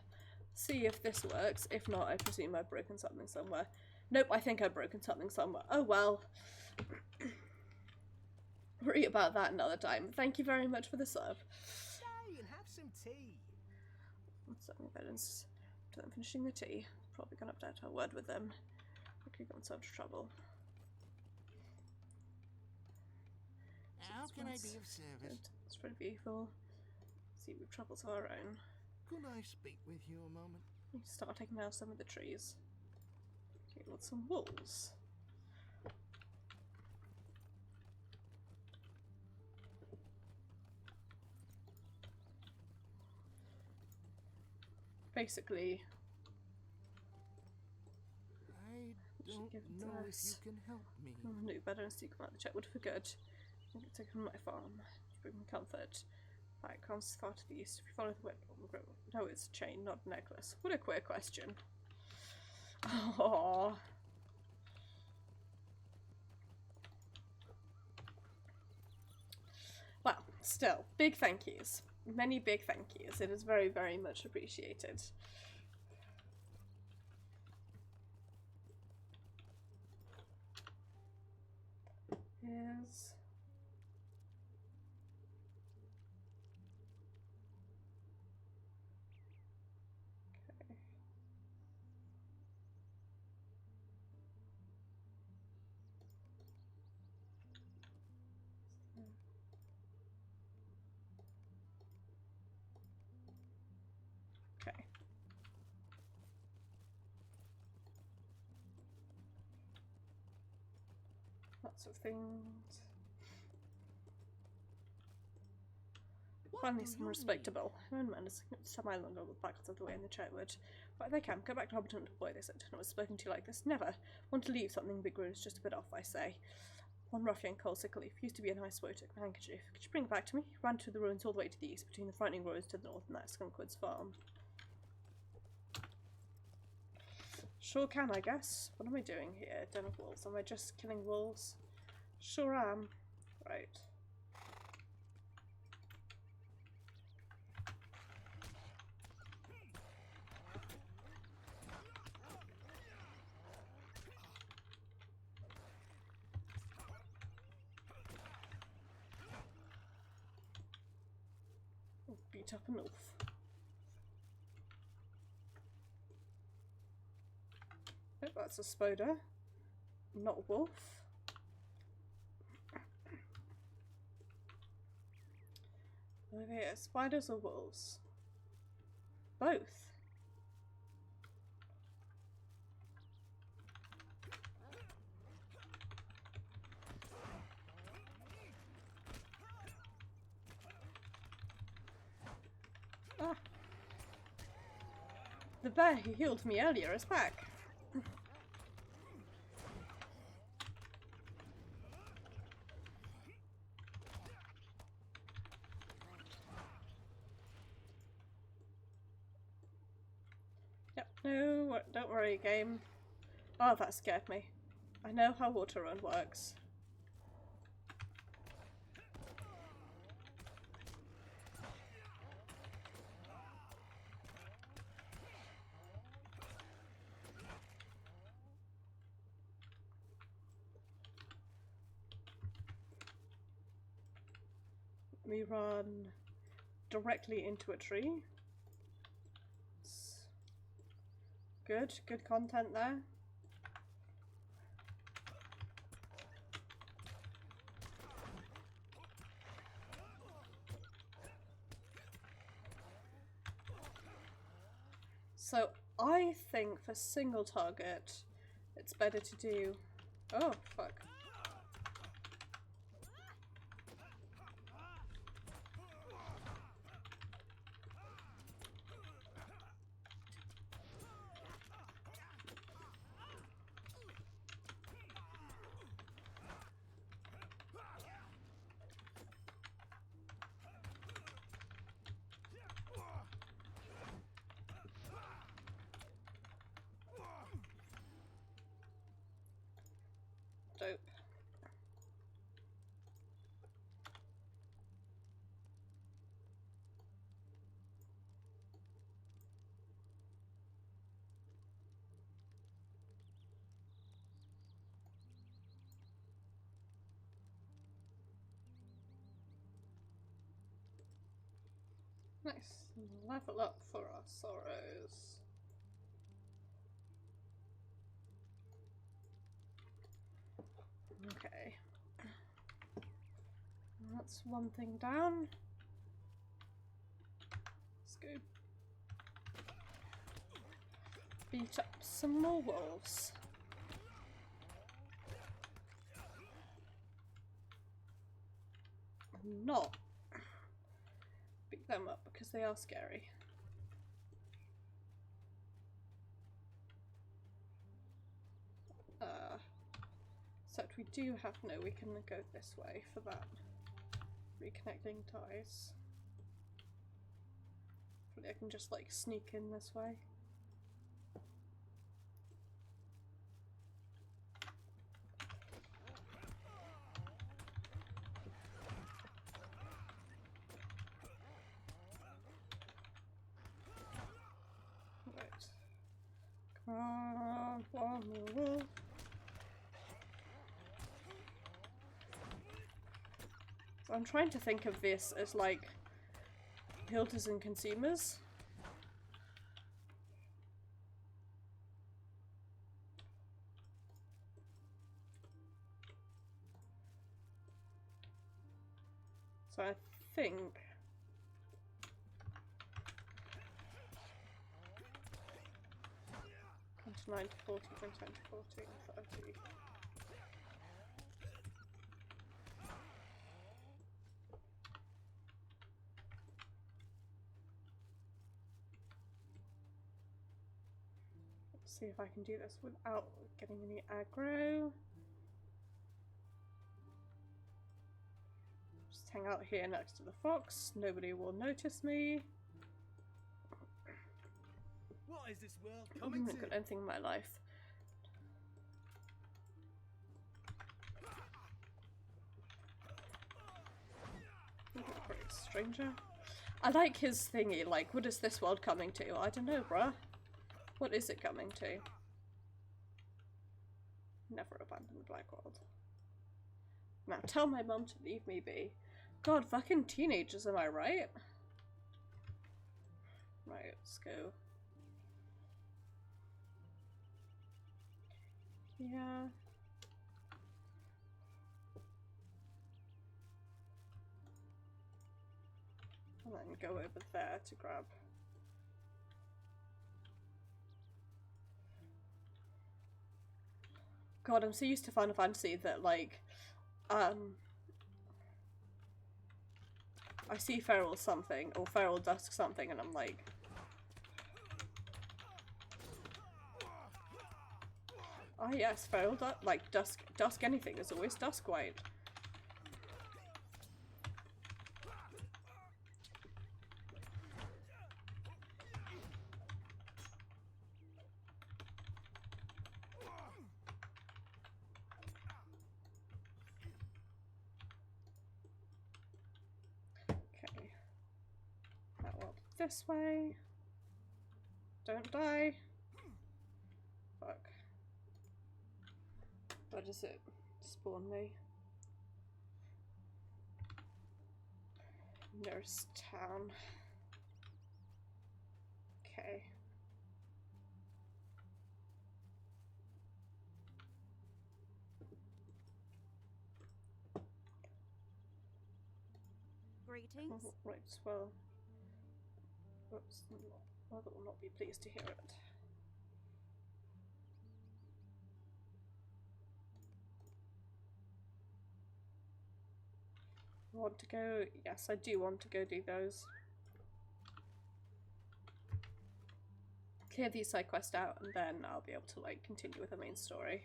see if this works. If not, I presume I've broken something somewhere. Nope, I think I've broken something somewhere. Oh well. Worry about that another time. Thank you very much for the sub. Stay and have some tea. What's up, evidence? I'm finishing the tea. Probably gonna have to have a word with them. I could go in so much trouble. How can I be of service? It's pretty beautiful. See, we've troubles of our own. Could I speak with you a moment? We start taking down some of the trees. Okay, with some wolves. Basically, I don't know if you can help me. No better and seek out the Chetwood for good. I'm going to take on my farm to bring me comfort. Right, comes far to the east. If you follow the way, no, it's a chain, not a necklace. What a queer question. Oh. Well, still, big thank yous. Many big thank yous. It is very, very much appreciated. Yes. Okay. Okay. Lots of things. Finally, someone respectable. One man is some island on the back of the way in the Chetwood. Right, they can. Go back to Hobbiton. Boy, they said. I was spoken to you like this. Never. Want to leave something big is just a bit off, I say. One ruffian called Sickleaf used to be a nice boy, took my handkerchief. Could you bring it back to me? Ran to the ruins all the way to the east, between the frightening roads to the north and that Skunkwood's farm. Sure can, I guess. What am I doing here? Den of wolves. Am I just killing wolves? Sure am. Right. Beat up an wolf. Oh, that's a spoder, not a wolf. Over here, spiders or wolves? Both. Ah. The bear who healed me earlier is back. Yep, no, don't worry, game. Oh, that scared me. I know how water run works. we run directly into a tree. Good content there. So I think for single target, it's better to do... Oh, fuck. Dope. Nice. Level up for our sorrows. Okay. That's one thing down. Let's go beat up some more wolves. Not beat them up because they are scary. Except we do have, no, we can go this way for that. Reconnecting ties. Hopefully I can just like sneak in this way. Right. Come on, one more wolf. So I'm trying to think of this as like builders and consumers. So I think 29 to 40, 29 to 40, 30. Let's see if I can do this without getting any aggro. Just hang out here next to the fox. Nobody will notice me. What is this world I coming haven't got to? anything in my life. Great stranger. I like his thingy, like, what is this world coming to? I don't know, bruh. What is it coming to? Never abandon the Black World. Now tell my mum to leave me be. God, fucking teenagers, am I right? Right, let's go. Yeah. And then go over there to grab. God, I'm so used to Final Fantasy that, like, I see Feral something, or Feral Dusk something, and I'm like... Ah yes, Feral like, Dusk anything is always Dusk White. Okay. Now up this way. Don't die. Fuck. Where does it spawn me? Nearest town. Okay. Greetings. Oh, right, well. Oops, mother will not be pleased to hear it. Want to go? Yes, I do want to go do those. Clear these side quests out, and then I'll be able to like continue with the main story.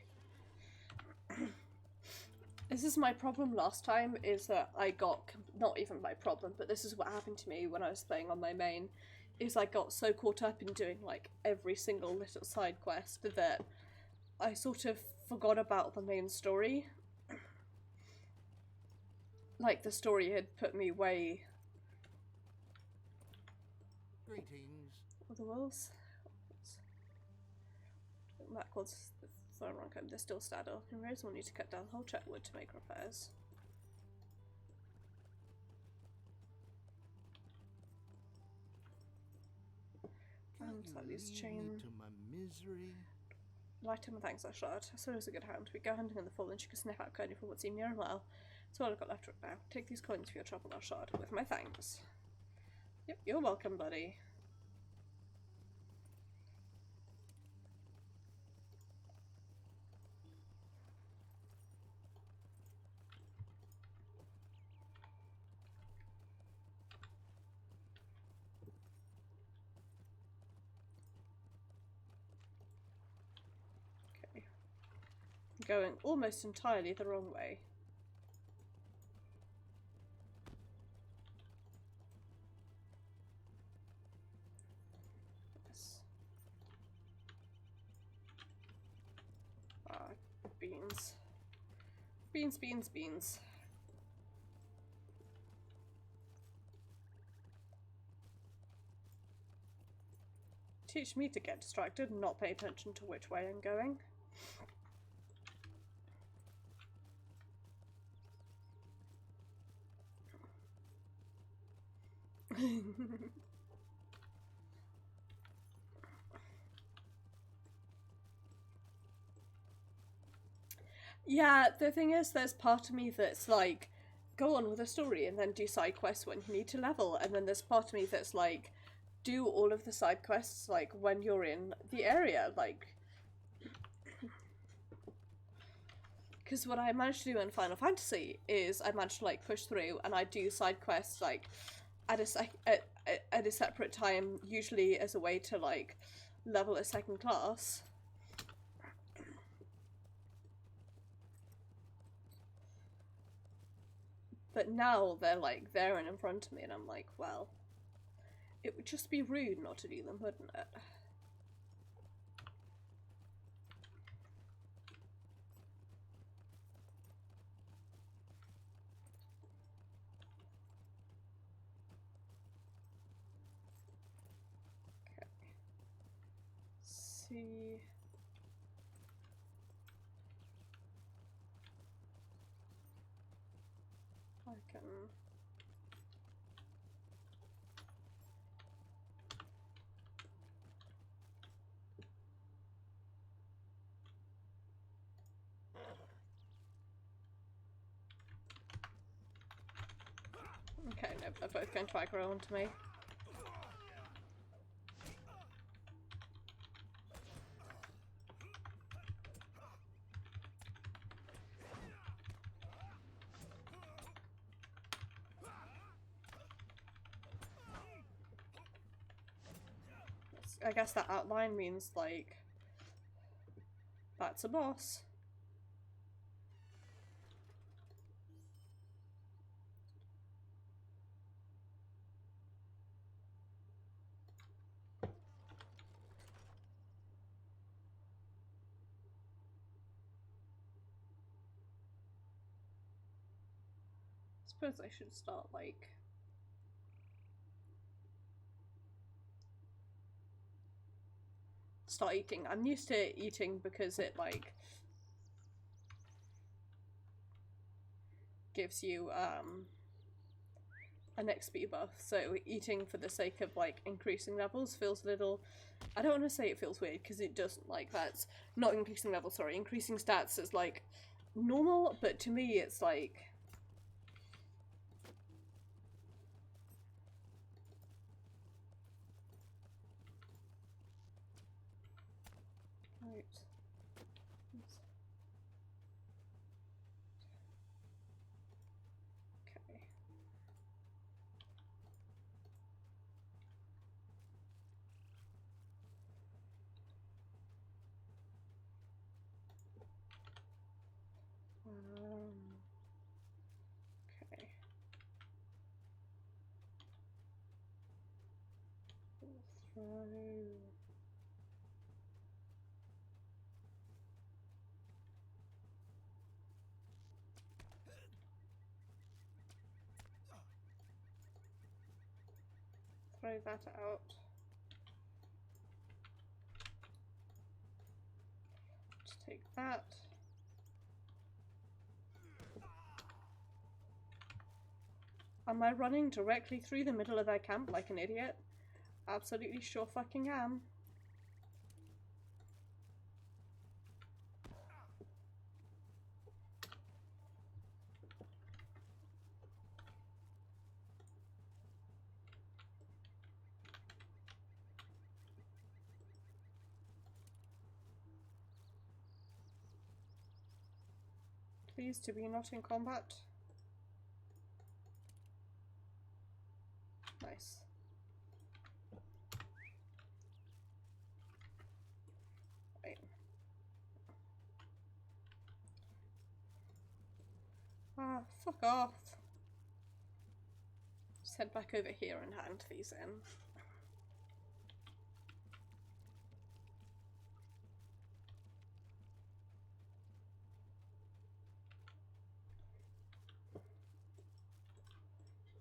This is my problem last time, is that I got, not even my problem, but this is what happened to me when I was playing on my main, is I got so caught up in doing like every single little side quest that I sort of forgot about the main story. Like the story had put me way... Greetings. Other worlds? Backwards, the phone rank home, they're still saddle. And Rose will need to cut down the whole wood to make repairs. These chain. To my misery. Light him with thanks, Arshaad. So is a good hound. We go hunting in the fall and she can sniff out Kearney for what seemed near a mile. That's all I've got left right now. Take these coins for your trouble, Arshaad, with my thanks. Yep, you're welcome, buddy. Going almost entirely the wrong way. Yes. Beans. Beans, beans, beans. Teach me to get distracted and not pay attention to which way I'm going. Yeah, the thing is, there's part of me that's like, go on with the story and then do side quests when you need to level, and then there's part of me that's like, do all of the side quests like when you're in the area, like. Because what I managed to do in Final Fantasy is I managed to like push through and I do side quests like at a separate time, usually as a way to like level a second class. But now they're like there and in front of me and I'm like, well, it would just be rude not to do them, wouldn't it? See. I can. Okay, no, they're both going to aggro onto me. I guess that outline means, like, that's a boss. I suppose I should start, like... start eating. I'm used to eating because it, like... gives you, an XP buff, so eating for the sake of like increasing levels feels a little, I don't want to say it feels weird because it doesn't, like that's not increasing levels, sorry, increasing stats is like normal, but to me it's like right. Okay. Okay. Throw that out. Just take that. Am I running directly through the middle of their camp like an idiot? Absolutely sure fucking am. Please to be not in combat. Nice. Right. Ah, fuck off. Just head back over here and hand these in.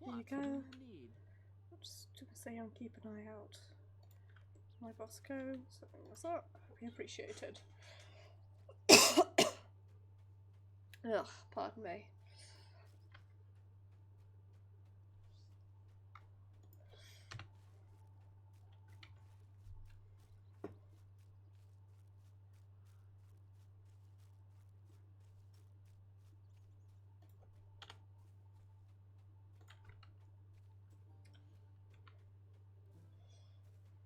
There you go. I'm just gonna say I'm keep an eye out. My boss go, something was up. We appreciated. Ugh, pardon me.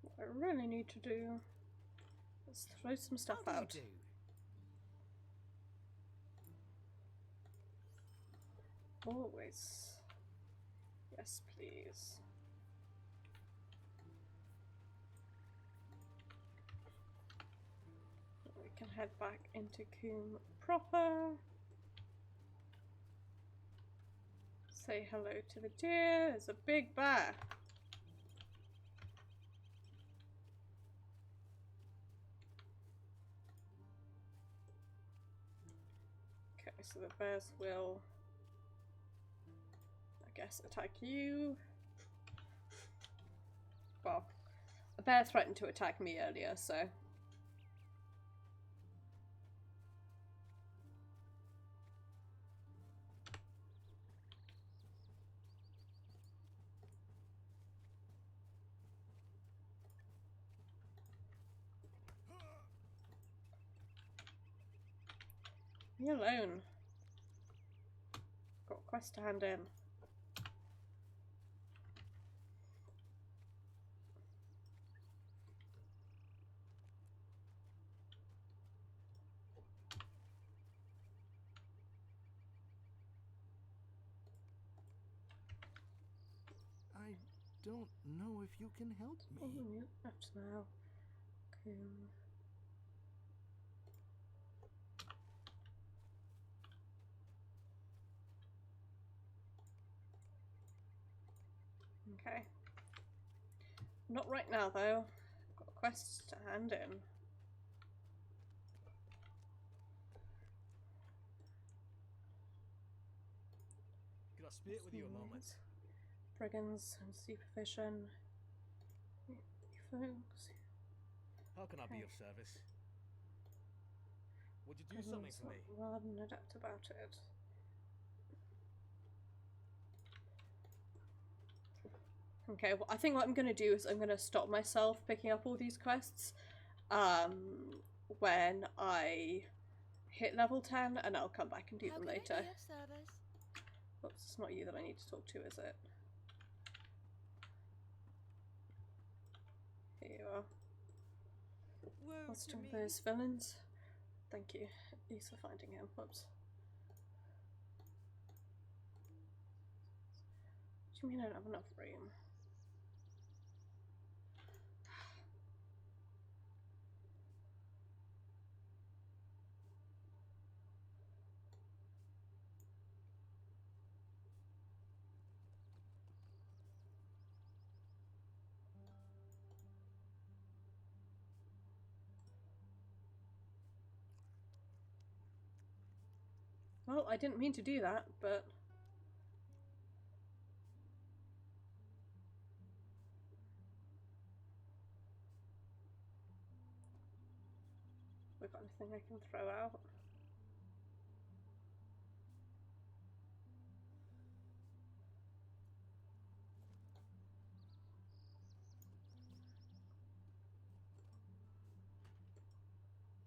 What I really need to do is throw some stuff out. Always. Yes, please. We can head back into Coombe proper. Say hello to the deer. There's a big bear. Okay, so the bears will, I guess, attack you. Well, a bear threatened to attack me earlier, so. Leave me alone. Got a quest to hand in. I don't know if you can help me. Oh, yeah, that's now. Cool. Okay. Not right now, though. Got a quest to hand in. Could I spit with you a moment? Brigands and supervision. Folks. How can I be of service? Would you do something for me? Rather than adapt about it. Okay, well, I think what I'm going to do is I'm going to stop myself picking up all these quests when I hit level 10, and I'll come back and do them later. How can I be of service? Oops, it's not you that I need to talk to, is it? Here you are. Let's do those villains. Thank you. Thanks for finding him. Whoops. What do you mean I don't have enough room? Well, I didn't mean to do that, but... We've got anything I can throw out?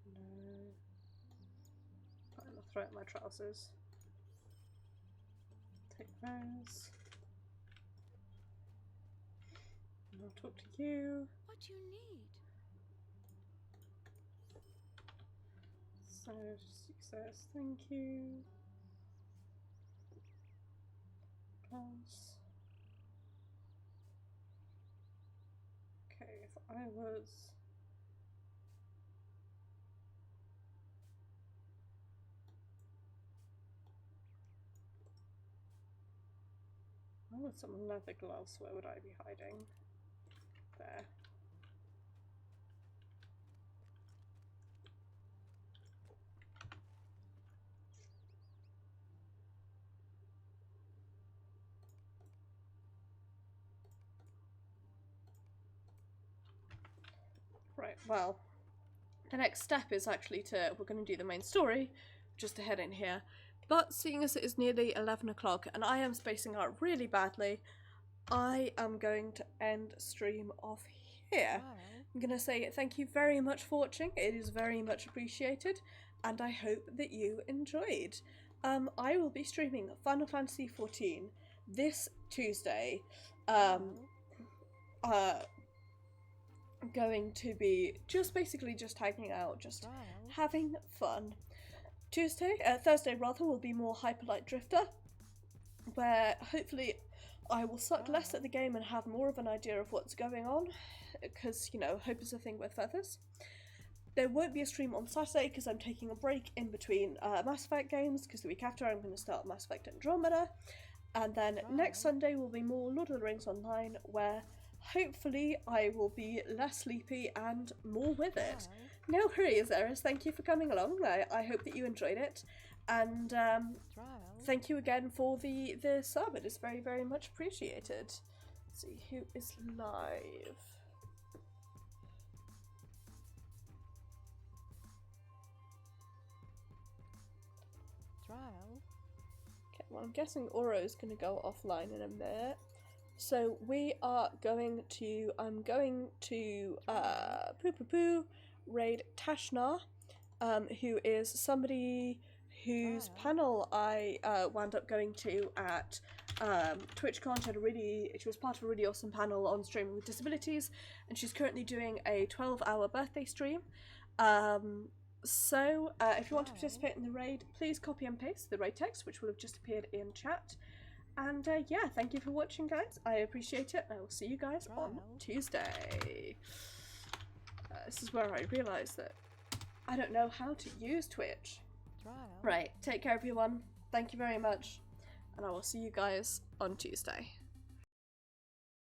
No. I'll throw out my trousers. Take those. And I'll talk to you. What do you need? So, success, thank you. Plus. Okay, if I was... I want some leather gloves, where would I be hiding? There. Right, well, the next step is actually we're going to do the main story, just to head in here. But seeing as it is nearly 11 o'clock and I am spacing out really badly, I am going to end stream off here. I'm going to say thank you very much for watching, it is very much appreciated, and I hope that you enjoyed. I will be streaming Final Fantasy XIV this Tuesday. Going to be basically just hanging out, just having fun. Thursday rather, will be more Hyperlight Drifter, where hopefully I will suck less at the game and have more of an idea of what's going on, because, you know, hope is a thing with feathers. There won't be a stream on Saturday because I'm taking a break in between Mass Effect games, because the week after I'm going to start Mass Effect Andromeda, and then next Sunday will be more Lord of the Rings Online, where hopefully I will be less sleepy and more with it. No worries, Eris, thank you for coming along. I hope that you enjoyed it, and thank you again for the sub. It is very, very much appreciated. Let's see who is live. Okay, well, I'm guessing Oro is going to go offline in a minute. So we are going to, I'm going to raid Tashnar, who is somebody whose panel I wound up going to at TwitchCon. She was part of a really awesome panel on streaming with disabilities, and she's currently doing a 12-hour birthday stream. So if you want to participate in the raid, please copy and paste the raid text, which will have just appeared in chat. And yeah, thank you for watching, guys. I appreciate it. I will see you guys on Tuesday. This is where I realised that I don't know how to use Twitch. Right, take care everyone. Thank you very much. And I will see you guys on Tuesday.